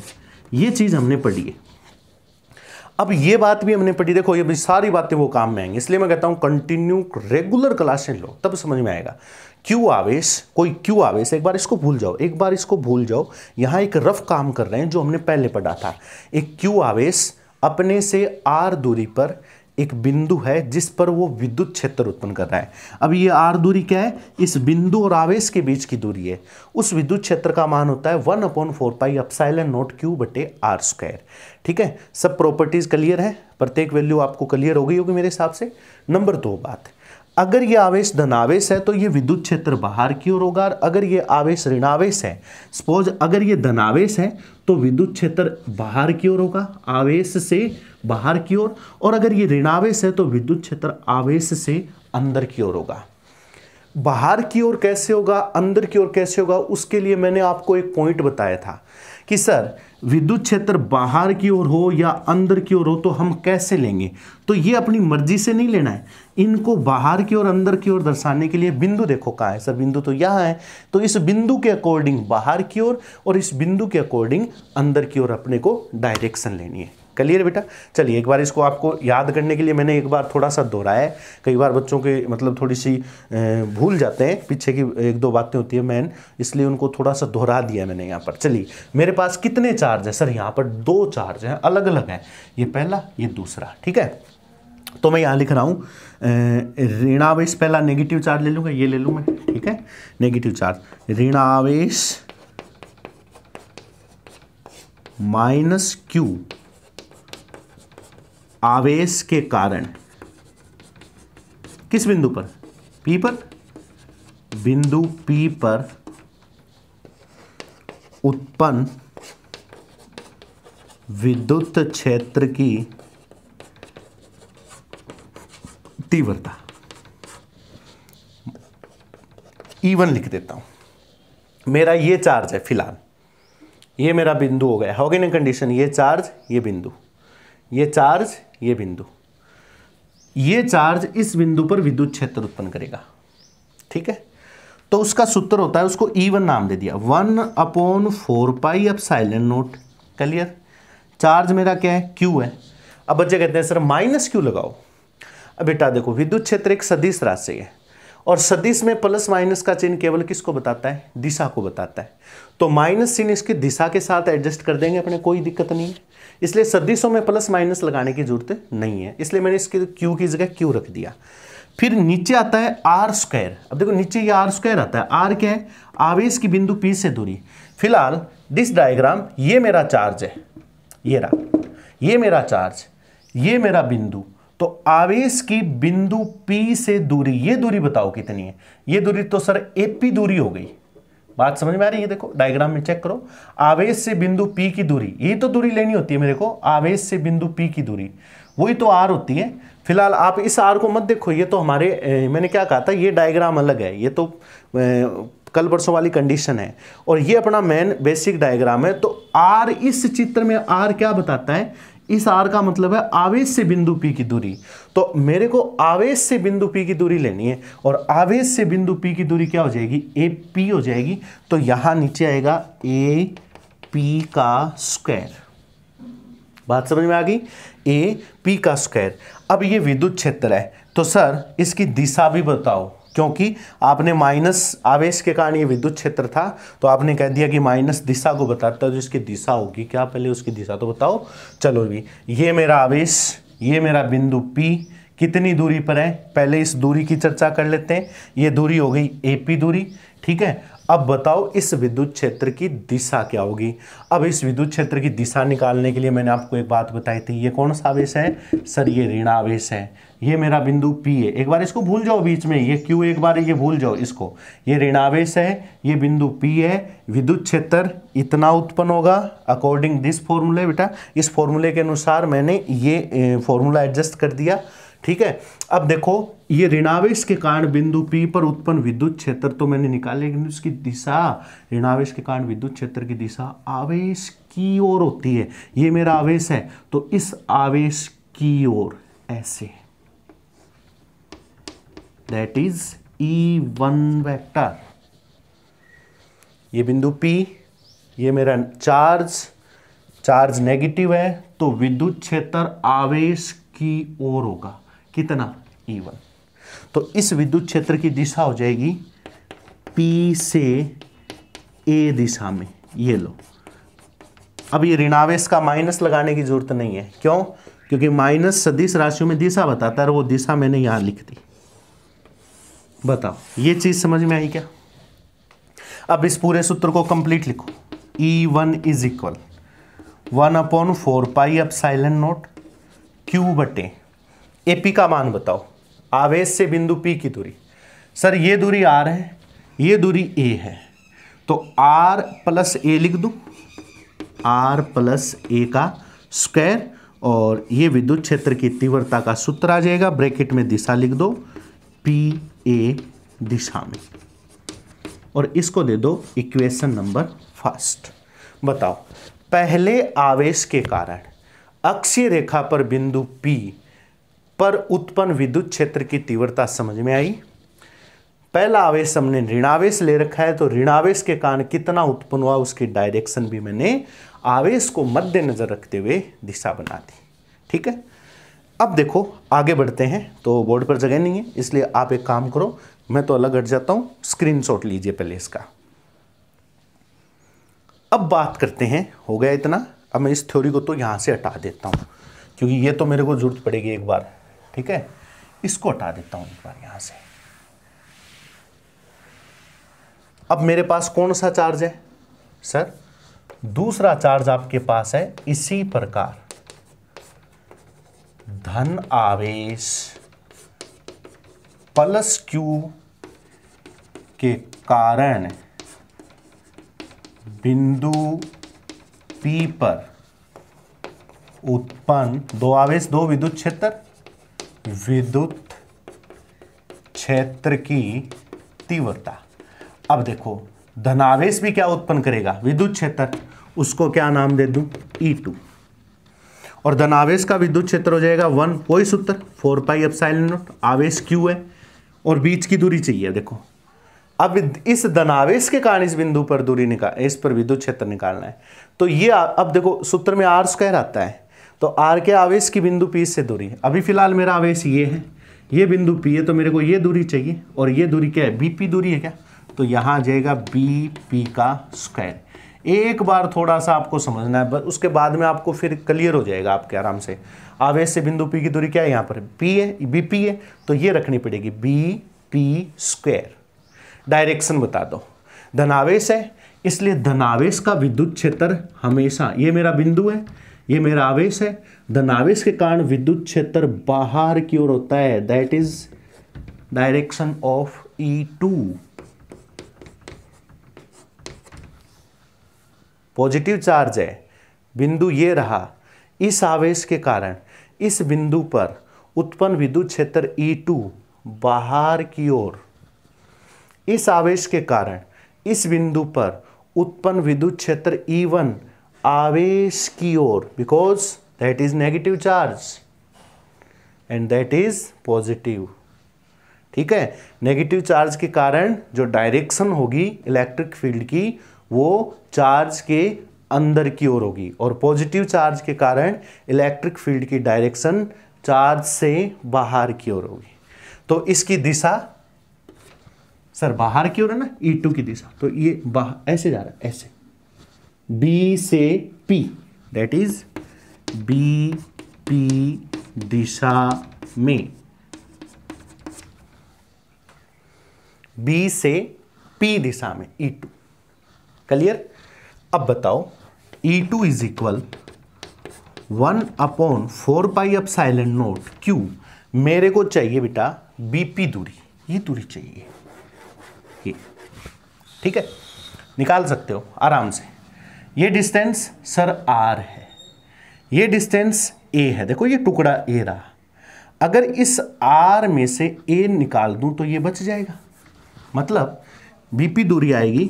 [SPEAKER 1] ये चीज हमने पढ़ी है। अब ये बात भी हमने पढ़ी, देखो ये भी सारी बातें वो काम में आएंगी, इसलिए मैं कहता हूं कंटिन्यू रेगुलर क्लासें लो, तब समझ में आएगा। क्यू आवेश, कोई क्यू आवेश, एक बार इसको भूल जाओ, एक बार इसको भूल जाओ। यहां एक रफ काम कर रहे हैं जो हमने पहले पढ़ा था। एक क्यू आवेश अपने से r दूरी पर एक बिंदु है जिस पर वो विद्युत क्षेत्र उत्पन्न कर रहा है। अब ये r दूरी क्या है, इस बिंदु और आवेश के बीच की दूरी है। उस विद्युत क्षेत्र का मान होता है 1/4 एप्सिलॉन नॉट q बटे r स्क्वायर। ठीक है, सब प्रॉपर्टीज क्लियर है, प्रत्येक वैल्यू आपको क्लियर हो गई होगी मेरे हिसाब से। नंबर 2 बात, अगर ये आवेश धनावेश है तो ये विद्युत क्षेत्र बाहर की ओर होगा, और अगर ये आवेश ऋणावेश है, सपोज अगर ये धनावेश है तो विद्युत क्षेत्र बाहर की ओर होगा, आवेश से बाहर की ओर, और अगर ये ऋणावेश है तो विद्युत क्षेत्र आवेश से अंदर की ओर होगा। बाहर की ओर कैसे होगा, अंदर की ओर कैसे होगा, उसके लिए मैंने आपको एक पॉइंट बताया था कि सर विद्युत क्षेत्र बाहर की ओर हो या अंदर की ओर हो तो हम कैसे लेंगे। तो ये अपनी मर्जी से नहीं लेना है, इनको बाहर की ओर अंदर की ओर दर्शाने के लिए बिंदु देखो कहाँ है, सर बिंदु तो यहाँ है, तो इस बिंदु के अकॉर्डिंग बाहर की ओर और इस बिंदु के अकॉर्डिंग अंदर की ओर अपने को डायरेक्शन लेनी है। क्लियर बेटा। चलिए एक बार इसको आपको याद करने के लिए मैंने एक बार थोड़ा सा दोहराया है, कई बार बच्चों के मतलब थोड़ी सी भूल जाते हैं, पीछे की 1-2 बातें होती है मैन, इसलिए उनको थोड़ा सा दोहरा दिया मैंने यहाँ पर। चलिए मेरे पास कितने चार्ज है सर, यहाँ पर 2 चार्ज हैं, अलग अलग हैं, ये पहला ये दूसरा। ठीक है, तो मैं यहाँ लिख रहा हूँ ऋणावेश, पहला नेगेटिव चार्ज ले लूँगा, ये ले लूँ मैं। ठीक है, नेगेटिव चार्ज ऋणावेश माइनस q आवेश के कारण किस बिंदु पर, P पर, बिंदु P पर उत्पन्न विद्युत क्षेत्र की तीव्रता E1 लिख देता हूं। मेरा ये चार्ज है फिलहाल, ये मेरा बिंदु हो गया, होगी ना कंडीशन, ये चार्ज ये बिंदु, ये चार्ज ये बिंदु, ये चार्ज इस बिंदु पर विद्युत क्षेत्र उत्पन्न करेगा। ठीक है, तो उसका सूत्र होता है, उसको E1 नाम दे दिया, 1/4 एप्सिलॉन नॉट। क्लियर। चार्ज मेरा क्या है, Q है। अब बच्चे कहते हैं सर माइनस क्यों लगाओ। अब बेटा देखो, विद्युत क्षेत्र एक सदिश राशि है, और सदिश में प्लस माइनस का चिन्ह केवल किसको बताता है, दिशा को बताता है। तो माइनस चिन्ह इसकी दिशा के साथ एडजस्ट कर देंगे अपने, कोई दिक्कत नहीं है। इसलिए सदिशों में प्लस माइनस लगाने की जरूरत नहीं है, इसलिए मैंने इसके Q की जगह Q रख दिया। फिर नीचे आता है R स्क्वायर। अब देखो नीचे ये R स्क्वायर आता है, R क्या है, आवेश की बिंदु P से दूरी। फिलहाल दिस डायग्राम, ये मेरा चार्ज है, ये रहा, ये मेरा चार्ज, ये मेरा बिंदु, तो आवेश की बिंदु P से दूरी, ये दूरी बताओ कितनी है, ये दूरी तो सर AP दूरी हो गई। बात समझ में आ रही है, देखो डायग्राम में चेक करो, आवेश से बिंदु P की दूरी, ये तो दूरी लेनी होती है मेरे को, आवेश से बिंदु P की दूरी, वही तो R होती है। फिलहाल आप इस R को मत देखो, ये तो हमारे मैंने क्या कहा था, ये डायग्राम अलग है, ये तो कल परसों वाली कंडीशन है, और ये अपना मेन बेसिक डायग्राम है। तो R, इस चित्र में R क्या बताता है, इस R का मतलब है आवेश से बिंदु P की दूरी। तो मेरे को आवेश से बिंदु P की दूरी लेनी है, और आवेश से बिंदु P की दूरी क्या हो जाएगी, AP हो जाएगी। तो यहां नीचे आएगा AP का स्क्वायर। बात समझ में आ गई, AP का स्क्वायर। अब ये विद्युत क्षेत्र है, तो सर इसकी दिशा भी बताओ, क्योंकि आपने माइनस आवेश के कारण ये विद्युत क्षेत्र था, तो आपने कह दिया कि माइनस दिशा को बताता है, तो इसकी दिशा होगी क्या, पहले उसकी दिशा तो बताओ। चलो भी, ये मेरा आवेश, ये मेरा बिंदु P कितनी दूरी पर है, पहले इस दूरी की चर्चा कर लेते हैं। ये दूरी हो गई AP दूरी। ठीक है, अब बताओ इस विद्युत क्षेत्र की दिशा क्या होगी। अब इस विद्युत क्षेत्र की दिशा निकालने के लिए मैंने आपको एक बात बताई थी, ये कौन सा आवेश है सर, ये ऋणावेश है, ये मेरा बिंदु P है। एक बार इसको भूल जाओ बीच में, ये Q एक बार ये भूल जाओ इसको, ये ऋणावेश है, ये बिंदु P है, विद्युत क्षेत्र इतना उत्पन्न होगा अकॉर्डिंग दिस फॉर्मूले। बेटा इस फॉर्मूले के अनुसार मैंने ये फॉर्मूला एडजस्ट कर दिया। ठीक है, अब देखो ये ऋणावेश के कारण बिंदु P पर उत्पन्न विद्युत क्षेत्र तो मैंने निकाले, लेकिन उसकी दिशा, ऋणावेश के कारण विद्युत क्षेत्र की दिशा आवेश की ओर होती है। ये मेरा आवेश है, तो इस आवेश की ओर ऐसे, दैट इज E1 वेक्टर। ये बिंदु P, ये मेरा चार्ज नेगेटिव है, तो विद्युत क्षेत्र आवेश की ओर होगा, कितना, E1। तो इस विद्युत क्षेत्र की दिशा हो जाएगी P से A दिशा में। ये लो, अब ये ऋणावेश का माइनस लगाने की जरूरत नहीं है, क्यों, क्योंकि माइनस सदिश राशियों में दिशा बताता है और वो दिशा मैंने यहां लिख दी। बताओ ये चीज समझ में आई क्या? अब इस पूरे सूत्र को कंप्लीट लिखो। E1 is equal 1/4 pi epsilon not Q बटे AP का मान बताओ, आवेश से बिंदु P की दूरी। सर ये दूरी R है, ये दूरी A है, तो R प्लस A लिख दूं, R प्लस A का स्क्वायर, और ये विद्युत क्षेत्र की तीव्रता का सूत्र आ जाएगा। ब्रैकेट में दिशा लिख दो PA दिशा में, और इसको दे दो इक्वेशन नंबर फर्स्ट। बताओ पहले आवेश के कारण अक्षीय रेखा पर बिंदु P पर उत्पन्न विद्युत क्षेत्र की तीव्रता समझ में आई। पहला आवेश हमने ऋणावेश ले रखा है, तो ऋणावेश के कारण कितना उत्पन्न हुआ उसकी डायरेक्शन भी मैंने आवेश को मद्देनजर रखते हुए दिशा बना दी। ठीक है, अब देखो आगे बढ़ते हैं। तो बोर्ड पर जगह नहीं है, इसलिए आप एक काम करो, मैं तो अलग हट जाता हूं, स्क्रीनशॉट लीजिए पहले इसका। अब बात करते हैं, हो गया इतना। अब मैं इस थ्योरी को तो यहां से हटा देता हूं, क्योंकि ये तो मेरे को जरूरत पड़ेगी एक बार। ठीक है, इसको हटा देता हूं एक बार यहां से। अब मेरे पास कौन सा चार्ज है? सर दूसरा चार्ज आपके पास है इसी प्रकार, धन आवेश प्लस Q के कारण बिंदु P पर उत्पन्न दो आवेश, दो विद्युत क्षेत्र, विद्युत क्षेत्र की तीव्रता। अब देखो धनावेश भी क्या उत्पन्न करेगा? विद्युत क्षेत्र, उसको क्या नाम दे दूं? E2, और धनावेश का विद्युत क्षेत्र हो जाएगा 1, वही सूत्र 4 पाई एप्सिलॉन नॉट, आवेश Q है और बीच की दूरी चाहिए। देखो अब इस धनावेश के कारण इस बिंदु पर दूरी इस पर विद्युत क्षेत्र निकालना है, तो ये अब देखो सूत्र में R स्क्वायर आता है, तो R के आवेश की बिंदु P से दूरी। अभी फिलहाल मेरा आवेश ये है, ये बिंदु P है, तो मेरे को ये दूरी चाहिए, और ये दूरी क्या है? BP दूरी है क्या? तो यहां आ जाएगा BP का स्क्वायर। एक बार थोड़ा सा आपको समझना है, बस उसके बाद में आपको फिर क्लियर हो जाएगा आपके आराम से। आवेश से बिंदु P की दूरी क्या है? यहाँ पर P है, BP है, तो ये रखनी पड़ेगी BP स्क्वायर। डायरेक्शन बता दो, धनावेश है इसलिए धनावेश का विद्युत क्षेत्र हमेशा, ये मेरा बिंदु है, ये मेरा आवेश है, धनावेश के कारण विद्युत क्षेत्र बाहर की ओर होता है, that is direction of E2। Positive charge है, बिंदु ये रहा, इस आवेश के कारण इस बिंदु पर उत्पन्न विद्युत क्षेत्र E2 बाहर की ओर, इस आवेश के कारण इस बिंदु पर उत्पन्न विद्युत क्षेत्र E1 आवेश की ओर, because that is negative charge and that is positive. ठीक है, नेगेटिव चार्ज के कारण जो डायरेक्शन होगी इलेक्ट्रिक फील्ड की वो चार्ज के अंदर की ओर होगी, और पॉजिटिव चार्ज के कारण इलेक्ट्रिक फील्ड की डायरेक्शन चार्ज से बाहर की ओर होगी। तो इसकी दिशा सर बाहर की ओर है ना, E2 की दिशा, तो ये बाहर ऐसे जा रहा है, ऐसे B से P, दैट इज BP दिशा में, B से P दिशा में E2। क्लियर? अब बताओ E2 is equal 1/4 pi epsilon not Q। मेरे को चाहिए बेटा BP दूरी, ये दूरी चाहिए ये। ठीक है, निकाल सकते हो आराम से। ये डिस्टेंस सर R है, ये डिस्टेंस A है, देखो ये टुकड़ा A रहा। अगर इस R में से A निकाल दूं तो ये बच जाएगा, मतलब BP दूरी आएगी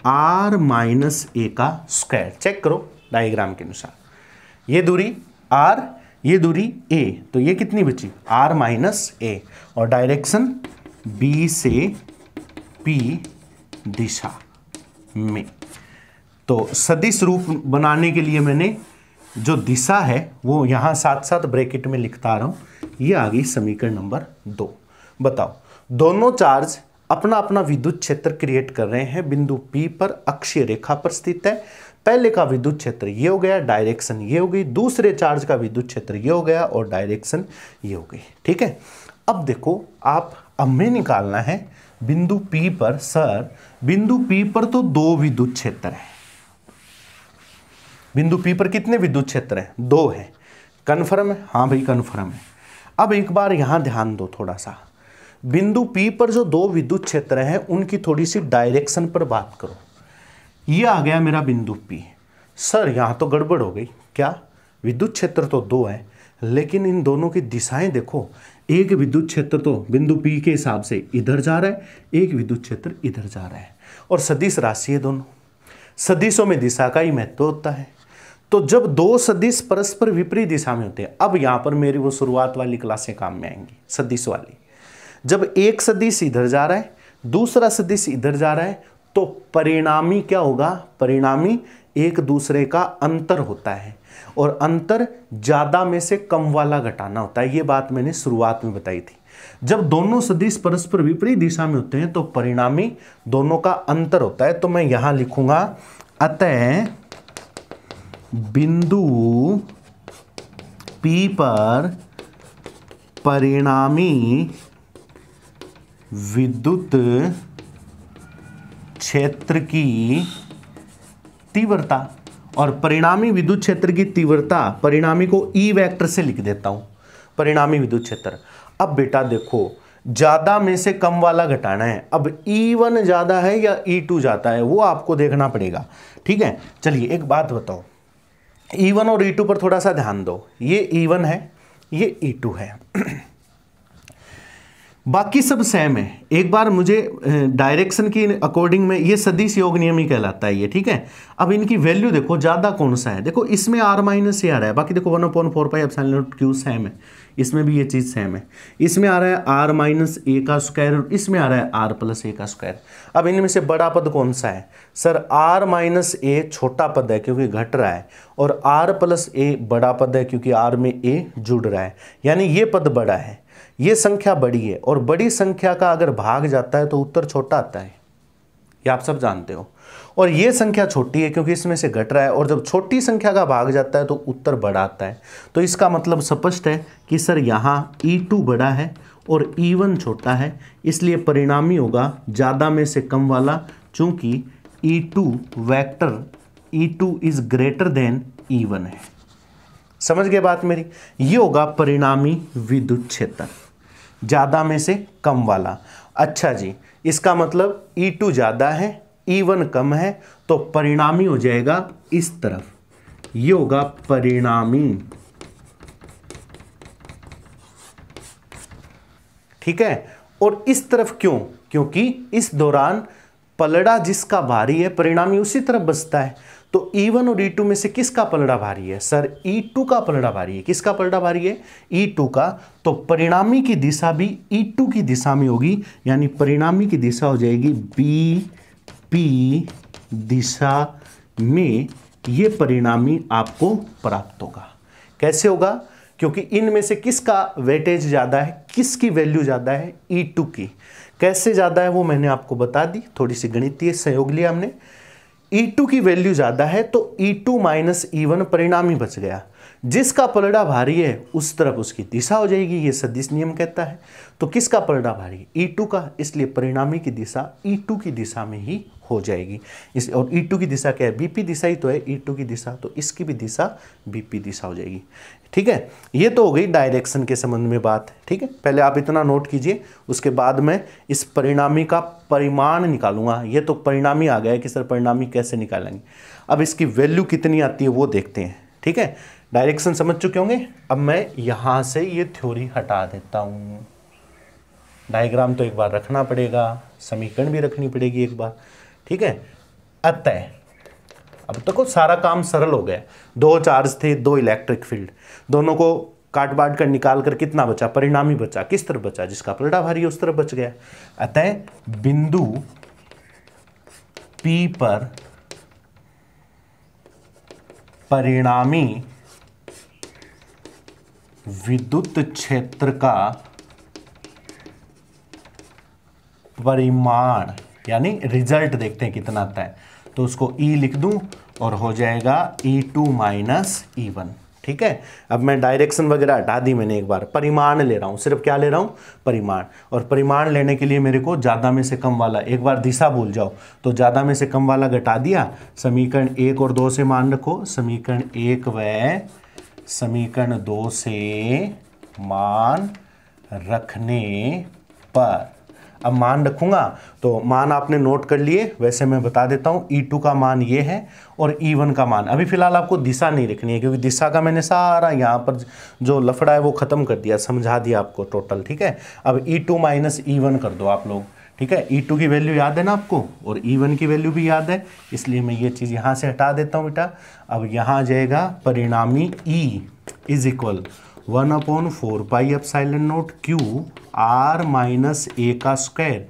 [SPEAKER 1] R माइनस A का स्क्वायर। चेक करो डायग्राम के अनुसार, ये दूरी R, ये दूरी A, तो ये कितनी बची? R माइनस A, और डायरेक्शन B से P दिशा में। तो सदिश रूप बनाने के लिए मैंने जो दिशा है वो यहां साथ साथ ब्रैकेट में लिखता आ रहा हूं। ये आ गई समीकरण नंबर 2। बताओ दोनों चार्ज अपना अपना विद्युत क्षेत्र क्रिएट कर रहे हैं, बिंदु P पर अक्षीय रेखा पर स्थित है। पहले का विद्युत क्षेत्र ये हो गया, डायरेक्शन ये हो गई, दूसरे चार्ज का विद्युत क्षेत्र ये हो गया और डायरेक्शन ये हो गई। ठीक है, अब देखो आप हमें निकालना है बिंदु P पर। सर बिंदु P पर तो दो विद्युत क्षेत्र है, बिंदु P पर कितने विद्युत क्षेत्र हैं? दो है। कन्फर्म है? हाँ भाई कन्फर्म है। अब एक बार यहां ध्यान दो थोड़ा सा, बिंदु P पर जो दो विद्युत क्षेत्र हैं उनकी थोड़ी सी डायरेक्शन पर बात करो। ये आ गया मेरा बिंदु P। सर यहां तो गड़बड़ हो गई। क्या? विद्युत क्षेत्र तो दो है लेकिन इन दोनों की दिशाएं देखो, एक विद्युत क्षेत्र तो बिंदु P के हिसाब से इधर जा रहा है, एक विद्युत क्षेत्र इधर जा रहा है, और सदिश राशि है दोनों। सदिशों में दिशा का ही महत्व होता है। तो जब दो सदिश परस्पर विपरीत दिशा में होते हैं, अब यहां पर मेरी वो शुरुआत वाली क्लासें काम में आएंगी, सदिश वाली। जब एक सदिश इधर जा रहा है, दूसरा सदिश इधर जा रहा है, तो परिणामी क्या होगा? परिणामी एक दूसरे का अंतर होता है, और अंतर ज्यादा में से कम वाला घटाना होता है। ये बात मैंने शुरुआत में बताई थी। जब दोनों सदिश परस्पर विपरीत दिशा में होते हैं तो परिणामी दोनों का अंतर होता है। तो मैं यहां लिखूंगा, अतः बिंदु P पर परिणामी विद्युत क्षेत्र की तीव्रता, और परिणामी विद्युत क्षेत्र की तीव्रता, परिणामी को E वेक्टर से लिख देता हूं, परिणामी विद्युत क्षेत्र। अब बेटा देखो, ज्यादा में से कम वाला घटाना है। अब E1 ज्यादा है या E2 ज्यादा है वो आपको देखना पड़ेगा। ठीक है, चलिए एक बात बताओ, E1 और E2 पर थोड़ा सा ध्यान दो। ये E1 है, ये E2 है, बाकी सब सेम है। एक बार मुझे डायरेक्शन की अकॉर्डिंग में, ये सदिश योग नियम ही कहलाता है ये। ठीक है, अब इनकी वैल्यू देखो, ज्यादा कौन सा है? देखो इसमें r माइनस ये आ रहा है, बाकी देखो 1/4 pi epsilon not q same है, इसमें भी ये चीज सेम है। इसमें आ रहा है r माइनस a का स्क्वायर और इसमें आ रहा है r प्लस a का स्क्वायर। अब इनमें से बड़ा पद कौन सा है? सर r माइनस a छोटा पद है क्योंकि घट रहा है, और r प्लस a बड़ा पद है क्योंकि r में a जुड़ रहा है, यानी ये पद बड़ा है, ये संख्या बड़ी है। और बड़ी संख्या का अगर भाग जाता है तो उत्तर छोटा आता है, ये आप सब जानते हो। और ये संख्या छोटी है क्योंकि इसमें से घट रहा है, और जब छोटी संख्या का भाग जाता है तो उत्तर बड़ा आता है। तो इसका मतलब स्पष्ट है कि सर यहाँ E2 बड़ा है और E1 छोटा है, इसलिए परिणामी होगा ज़्यादा में से कम वाला, चूंकि E2 vector E2 is greater than E1 है। समझ गए बात मेरी? ये होगा परिणामी विद्युत क्षेत्र, ज्यादा में से कम वाला। अच्छा जी, इसका मतलब E2 ज्यादा है, E1 कम है, तो परिणामी हो जाएगा इस तरफ, ये होगा परिणामी। ठीक है, और इस तरफ क्यों? क्योंकि इस दौरान पलड़ा जिसका भारी है परिणामी उसी तरफ बसता है। तो E1 और E2 में से किसका पलड़ा भारी है? सर E2 का पलड़ा भारी है। किसका पलड़ा भारी है? E2 का। तो परिणामी की दिशा भी E2 की दिशा में होगी, यानी परिणामी की दिशा हो जाएगी BP दिशा में। ये परिणामी आपको प्राप्त होगा। कैसे होगा? क्योंकि इनमें से किसका वेटेज ज्यादा है, किसकी वैल्यू ज्यादा है? E2 की। कैसे ज्यादा है वो मैंने आपको बता दी, थोड़ी सी गणितीय सहयोग लिया हमने। E2 की वैल्यू ज्यादा है तो E2 माइनस E1 परिणामी बच गया। जिसका पलड़ा भारी है उस तरफ उसकी दिशा हो जाएगी, ये सदिश नियम कहता है। तो किसका पलड़ा भारी है? E2 का, इसलिए परिणामी की दिशा E2 की दिशा में ही हो जाएगी। इस और E2 की दिशा क्या है? BP दिशा ही तो है E2 की दिशा, तो इसकी भी दिशा BP दिशा हो जाएगी। ठीक है, ये तो हो गई डायरेक्शन के संबंध में बात। ठीक है, पहले आप इतना नोट कीजिए, उसके बाद मैं इस परिणामी का परिमाण निकालूंगा। ये तो परिणामी आ गया है कि सर परिणामी कैसे निकालेंगे, अब इसकी वैल्यू कितनी आती है वो देखते हैं। ठीक है, डायरेक्शन समझ चुके होंगे। अब मैं यहां से ये थ्योरी हटा देता हूं। डायग्राम तो एक बार रखना पड़ेगा, समीकरण भी रखनी पड़ेगी एक बार। ठीक है, अतः अब तक सारा काम सरल हो गया। दो चार्ज थे, दो इलेक्ट्रिक फील्ड, दोनों को काट बांट कर निकाल कर कितना बचा? परिणामी बचा। किस तरफ बचा? जिसका पलड़ा भारी है उस तरफ बच गया। अतः बिंदु P पर परिणामी विद्युत क्षेत्र का परिमाण यानी रिजल्ट देखते हैं कितना आता है, तो उसको E लिख दूं और हो जाएगा E2 माइनस E1। ठीक है, अब मैं डायरेक्शन वगैरह हटा दी मैंने, एक बार परिमाण ले रहा हूँ, सिर्फ क्या ले रहा हूँ, परिमाण। और परिमाण लेने के लिए मेरे को ज़्यादा में से कम वाला, एक बार दिशा भूल जाओ तो ज़्यादा में से कम वाला घटा दिया, समीकरण 1 और 2 से मान रखो, समीकरण 1 व समीकरण 2 से मान रखने पर, अब मान रखूंगा तो मान आपने नोट कर लिए, वैसे मैं बता देता हूँ E2 का मान ये है और E1 का मान, अभी फिलहाल आपको दिशा नहीं लिखनी है क्योंकि दिशा का मैंने सारा यहाँ पर जो लफड़ा है वो ख़त्म कर दिया, समझा दिया आपको टोटल। ठीक है, अब E2 माइनस E1 कर दो आप लोग। ठीक है, E2 की वैल्यू याद है ना आपको और E1 की वैल्यू भी याद है, इसलिए मैं ये चीज़ यहाँ से हटा देता हूँ बेटा। अब यहाँ आ जाएगा परिणामी E is equal 1/4 pi epsilon not Q R minus A का square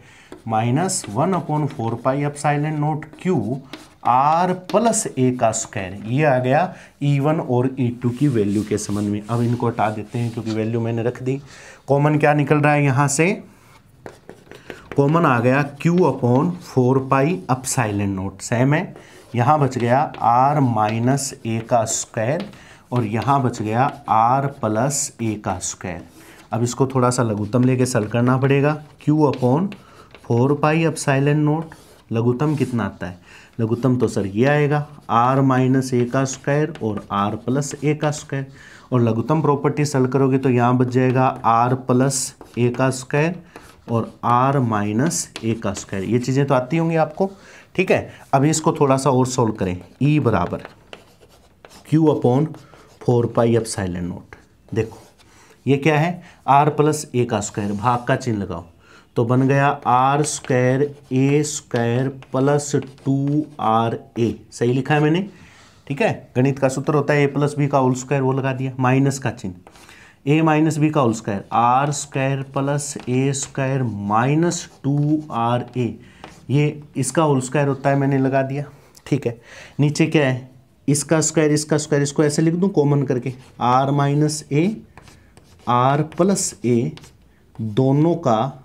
[SPEAKER 1] minus 1/4 pi epsilon not Q R plus A का स्क्वायर। ये आ गया E1 और E2 की वैल्यू के संबंध में। अब इनको हटा देते हैं क्योंकि वैल्यू मैंने रख दी। कॉमन क्या निकल रहा है यहाँ से, कॉमन आ गया Q/4 pi epsilon not, same है। यहाँ बच गया R माइनस A का स्क्वायर और यहाँ बच गया R प्लस A का स्क्वायर। अब इसको थोड़ा सा लघुत्तम लेके सल करना पड़ेगा। Q/4 पाई एप्सिलॉन नॉट, लघुत्तम कितना आता है, लघुत्तम तो सर ये आएगा R माइनस A का स्क्वायर और R प्लस A का स्क्वायर। और लघुत्तम प्रॉपर्टी सल करोगे तो यहाँ बच जाएगा R प्लस A का स्क्वायर और R माइनस A का स्क्वायर। ये चीज़ें तो आती होंगी आपको। ठीक है, अब इसको थोड़ा सा और सोल्व करें। E बराबर Q/4 पाई एप्सिलॉन नॉट, देखो ये क्या है, R प्लस A का स्क्वायर, भाग का चिन्ह लगाओ तो बन गया R square A square plus 2RA, सही लिखा है मैंने। ठीक है, गणित का सूत्र होता है A प्लस B का होल स्क्वायर, वो लगा दिया, माइनस का चिन्ह, A माइनस B का whole square R square plus A square minus 2RA, ये इसका होल स्क्वायर होता है, मैंने लगा दिया। ठीक है, नीचे क्या है, इसका स्क्वायर इसको ऐसे लिख दूं कॉमन करके, R minus A R plus A दोनों का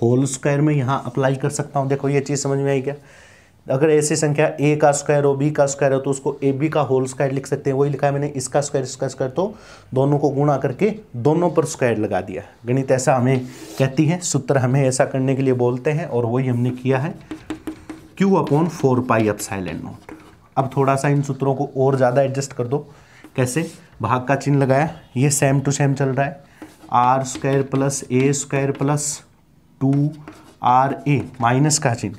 [SPEAKER 1] होल स्क्वायर में यहाँ अप्लाई कर सकता हूँ। देखो ये चीज़ समझ में आई क्या, अगर ऐसी संख्या A का स्क्वायर हो B का स्क्वायर हो तो उसको AB का होल स्क्वायर लिख सकते हैं, वही लिखा है मैंने, इसका स्क्वायर तो दोनों को गुणा करके दोनों पर स्क्वायर लगा दिया। गणित ऐसा हमें कहती है, सूत्र हमें ऐसा करने के लिए बोलते हैं और वही हमने किया है। Q/4 pi epsilon not. अब थोड़ा सा इन सूत्रों को और ज़्यादा एडजस्ट कर दो, कैसे, भाग का चिन्ह लगाया, ये सेम टू सेम चल रहा है, R square plus A square plus 2RA, minus का चिन्ह,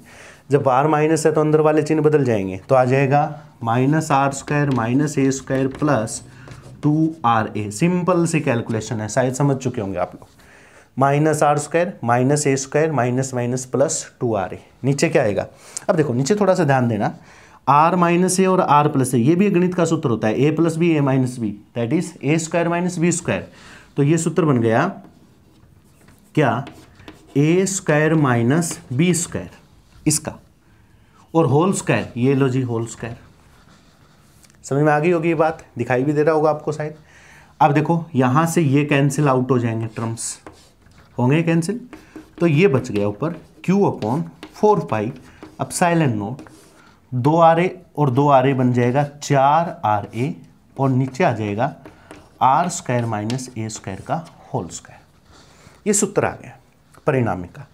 [SPEAKER 1] जब R माइनस है तो अंदर वाले चिन्ह बदल जाएंगे, तो आ जाएगा minus R square minus A square plus 2RA। Simple सी कैलकुलेशन है, शायद समझ चुके होंगे आप लोग। Minus R square minus A square minus minus plus 2RA, नीचे क्या आएगा, अब देखो नीचे थोड़ा सा ध्यान देना, R माइनस A और R प्लस A, ये भी गणित का सूत्र होता है, A plus B A minus B, that is A square minus B square. तो ये सूत्र बन गया क्या, A square minus B square इसका, और होल स्क्वायर, ये लो जी होल स्क्वायर। समझ में आ गई होगी ये बात, दिखाई भी दे रहा होगा आपको शायद। अब देखो यहाँ से ये कैंसिल आउट हो जाएंगे, टर्म्स होंगे कैंसिल, तो ये बच गया ऊपर Q/4 pi epsilon not, 2RA और 2RA बन जाएगा 4RA और नीचे आ जाएगा R square minus A square का होल स्क्वायर। ये सूत्र आ गया परिणामी का।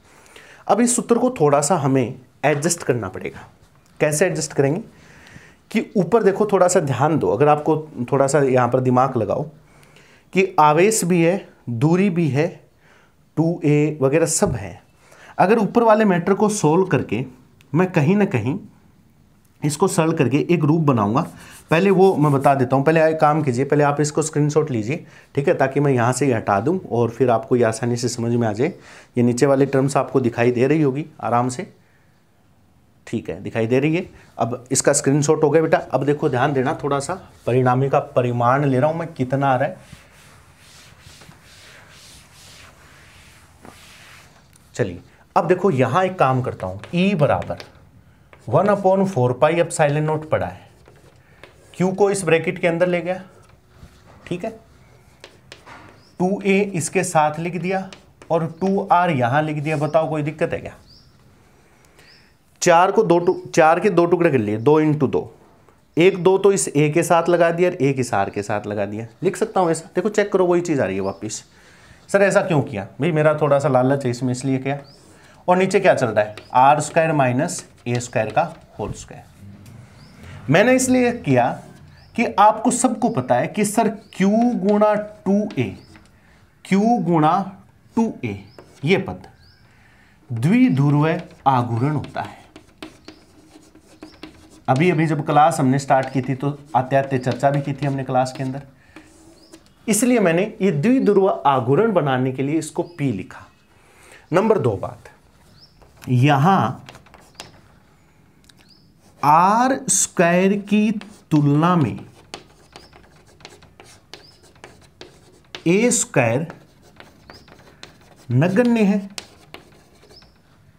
[SPEAKER 1] अब इस सूत्र को थोड़ा सा हमें एडजस्ट करना पड़ेगा। कैसे एडजस्ट करेंगे कि ऊपर देखो, थोड़ा सा ध्यान दो, अगर आपको थोड़ा सा यहाँ पर दिमाग लगाओ कि आवेश भी है, दूरी भी है, 2A वगैरह सब है। अगर ऊपर वाले मैटर को सोल्व करके मैं कहीं ना कहीं इसको सरल करके एक रूप बनाऊंगा, पहले वो मैं बता देता हूँ। पहले एक काम कीजिए, पहले आप इसको स्क्रीनशॉट लीजिए, ठीक है, ताकि मैं यहाँ से ये हटा दूँ और फिर आपको ये आसानी से समझ में आ जाए। ये नीचे वाली टर्म्स आपको दिखाई दे रही होगी आराम से, ठीक है, दिखाई दे रही है। अब इसका स्क्रीनशॉट हो गया बेटा। अब देखो ध्यान देना, थोड़ा सा परिणामी का परिमाण ले रहा हूँ मैं, कितना आ रहा है। चलिए अब देखो यहाँ एक काम करता हूँ, E बराबर 1/4 पाई एप्सिलॉन नॉट पड़ा है, Q को इस ब्रैकेट के अंदर ले गया, ठीक है, 2A इसके साथ लिख दिया और 2r यहां लिख दिया। बताओ कोई दिक्कत है क्या? 4 के 2 टुकड़े कर लिए, 2 × 2, 1 2 तो इस a के साथ लगा दिया और 1 इस r के साथ लगा दिया। लिख सकता हूं ऐसा? देखो चेक करो, वही चीज आ रही है वापिस। सर ऐसा क्यों किया भाई? मेरा थोड़ा सा लालच है इसमें, इसलिए किया। और नीचे क्या चल रहा है? r² - a² का होल स्क्वायर। मैंने इसलिए किया कि आपको सबको पता है कि sir q × 2a, q × 2a ये पद द्विध्रुव आघूर्ण होता है। अभी अभी जब क्लास हमने स्टार्ट की थी तो आते आते चर्चा भी की थी हमने क्लास के अंदर, इसलिए मैंने ये द्विध्रुव आघूर्ण बनाने के लिए इसको P लिखा। नंबर 2 बात, यहां r² की तुलना में a² नगण्य है,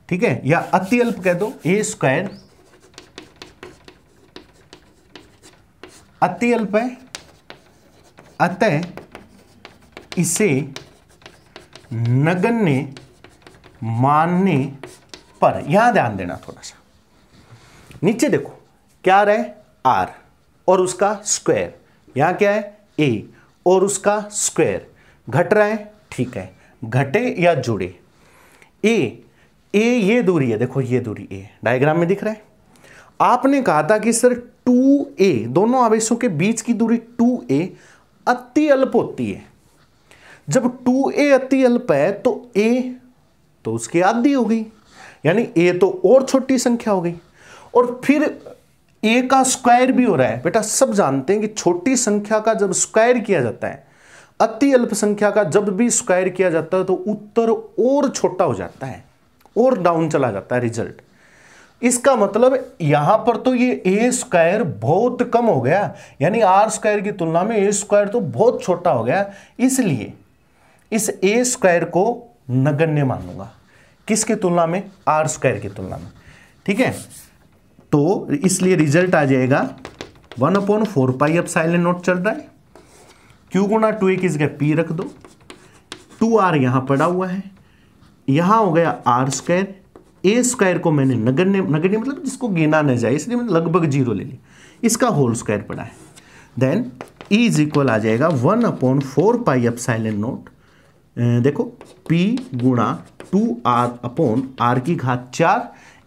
[SPEAKER 1] ठीक है, या अति अल्प कह दो। a² अति अल्प है, अतः इसे नगण्य मानने पर, यहां ध्यान देना थोड़ा सा, नीचे देखो क्या रहे r और उसका स्क्वायर, यहां क्या है a और उसका स्क्वायर, घट रहा है, ठीक है, घटे या जुड़े। a ये दूरी है, देखो ये दूरी a डायग्राम में दिख रहा है। आपने कहा था कि सर 2a, दोनों आवेशों के बीच की दूरी 2a अति अल्प होती है। जब 2a अति अल्प है तो a तो उसकी आधी हो गई, यानी a तो और छोटी संख्या हो गई। और फिर a का स्क्वायर भी हो रहा है। बेटा सब जानते हैं कि छोटी संख्या का जब स्क्वायर किया जाता है, अति अल्प संख्या का जब भी स्क्वायर किया जाता है तो उत्तर और छोटा हो जाता है और डाउन चला जाता है रिजल्ट। इसका मतलब यहां पर तो ये a² बहुत कम हो गया, यानी r² की तुलना में a² तो बहुत छोटा हो गया, इसलिए इस a² को नगण्य मानूंगा। किसकी तुलना में? r² की तुलना में, ठीक है। तो इसलिए रिजल्ट आ जाएगा 1/4πε0 चल रहा है, q × 2a की जगह p रख दो, 2r यहां पड़ा हुआ है, यहां हो गया r², a² को मैंने नगण्य मतलब जिसको गिना न जाए इसलिए मैंने लगभग 0 ले ली, इसका होल स्क्वायर पड़ा है। देन E = आ जाएगा 1/4πε0, देखो p × 2r/r⁴,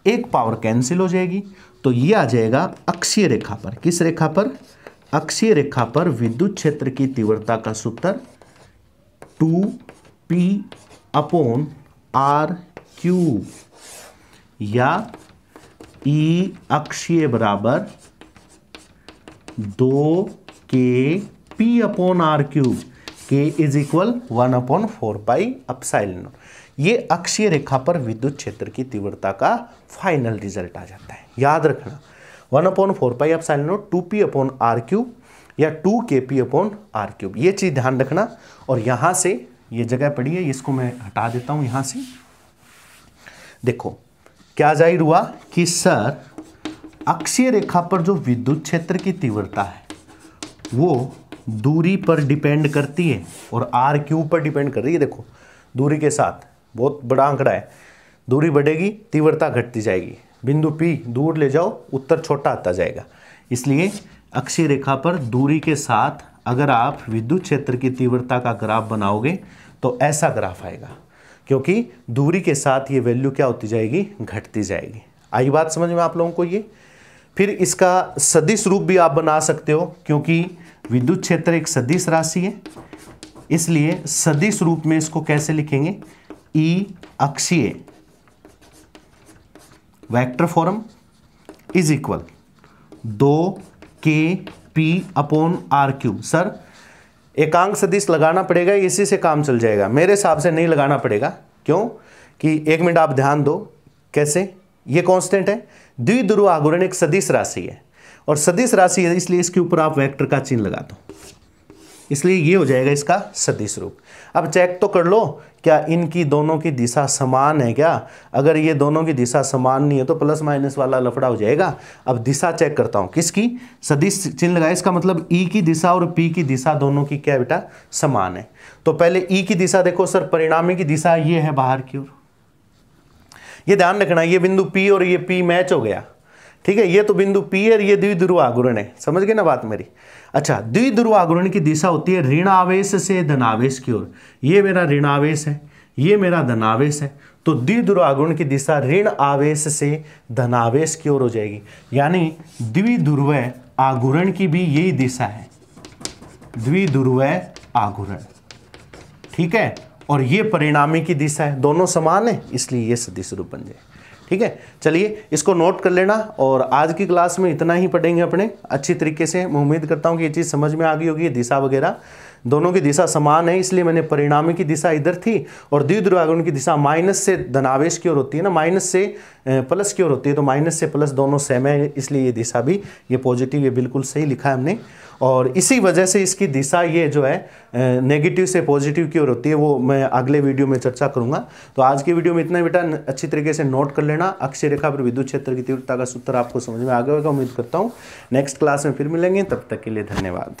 [SPEAKER 1] एक पावर कैंसिल हो जाएगी, तो ये आ जाएगा अक्षीय रेखा पर। किस रेखा पर? अक्षीय रेखा पर विद्युत क्षेत्र की तीव्रता का सूत्र 2p/r³ या E अक्षीय बराबर 2kp/r³, k = 1/4πε0। ये अक्षीय रेखा पर विद्युत क्षेत्र की तीव्रता का फाइनल रिजल्ट आ जाता है। याद रखना 1/4πε0 2p/r³ या 2kp/r³, ये चीज ध्यान रखना। और यहां से ये जगह पड़ी है, इसको मैं हटा देता हूं यहां से। देखो क्या जाहिर हुआ कि सर अक्षीय रेखा पर जो विद्युत क्षेत्र की तीव्रता है वो दूरी पर डिपेंड करती है और r³ पर डिपेंड कर रही है। देखो दूरी के साथ बहुत बड़ा आंकड़ा है, दूरी बढ़ेगी तीव्रता घटती जाएगी, बिंदु P दूर ले जाओ उत्तर छोटा आता जाएगा। इसलिए अक्षीय रेखा पर दूरी के साथ अगर आप विद्युत क्षेत्र की तीव्रता का ग्राफ बनाओगे तो ऐसा ग्राफ आएगा, क्योंकि दूरी के साथ ये वैल्यू क्या होती जाएगी? घटती जाएगी। आई बात समझ में आप लोगों को ये? फिर इसका सदिश रूप भी आप बना सकते हो, क्योंकि विद्युत क्षेत्र एक सदिश राशि है, इसलिए सदिश रूप में इसको कैसे लिखेंगे? E अक्षीय वेक्टर फॉर्म = 2kp/r³। सर एकांक सदिश लगाना पड़ेगा, इसी से काम चल जाएगा, मेरे हिसाब से नहीं लगाना पड़ेगा। क्यों? कि 1 मिनट आप ध्यान दो। कैसे? ये कांस्टेंट है, द्विध्रुव आघूर्ण एक सदिश राशि है और सदिश राशि है, इसलिए इसके ऊपर आप वेक्टर का चिन्ह लगा दो। इसलिए ये हो जाएगा इसका सदिश रूप। अब चेक तो कर लो क्या इनकी दोनों की दिशा समान है क्या। अगर ये दोनों की दिशा समान नहीं है तो प्लस माइनस वाला लफड़ा हो जाएगा। अब दिशा चेक करता हूं किसकी, सदिश चिन्ह लगाए, इसका मतलब ई की दिशा और पी की दिशा दोनों की क्या बेटा समान है। तो पहले ई की दिशा देखो सर, परिणामी की दिशा ये है बाहर की ओर। ये ध्यान रखना ये बिंदु पी और ये पी मैच हो गया, ठीक है। ये तो बिंदु पी है, ये द्विध्रुव आघूर्ण है, समझ गए ना बात मेरी। अच्छा, द्विध्रुव आघूर्ण की दिशा होती है ऋण आवेश से धनावेश की ओर। ये मेरा ऋण आवेश है, ये मेरा धनावेश है, तो द्विध्रुव आघूर्ण की दिशा ऋण आवेश से धनावेश की ओर हो जाएगी। यानी द्विध्रुव आघूर्ण की भी यही दिशा है, द्विध्रुव आघूर्ण, ठीक है। और ये परिणामी की दिशा है, दोनों समान है, इसलिए ये सदिश रूप बन जाए, ठीक है। चलिए इसको नोट कर लेना। और आज की क्लास में इतना ही पढ़ेंगे अपने अच्छी तरीके से। मैं उम्मीद करता हूँ कि ये चीज़ समझ में आ गई होगी। दिशा वगैरह दोनों की दिशा समान है, इसलिए मैंने परिणामी की दिशा इधर थी और द्विध्रुव आघूर्ण की दिशा माइनस से धनावेश की ओर होती है ना, माइनस से प्लस की ओर होती है, तो माइनस से प्लस दोनों सेम है, इसलिए ये दिशा भी ये पॉजिटिव, ये बिल्कुल सही लिखा है हमने। और इसी वजह से इसकी दिशा ये जो है नेगेटिव से पॉजिटिव की ओर होती है, वो मैं अगले वीडियो में चर्चा करूंगा। तो आज की वीडियो में इतना बेटा अच्छी तरीके से नोट कर लेना। अक्षीय रेखा पर विद्युत क्षेत्र की तीव्रता का सूत्र आपको समझ में आ गया होगा, उम्मीद करता हूँ। नेक्स्ट क्लास में फिर मिलेंगे, तब तक के लिए धन्यवाद।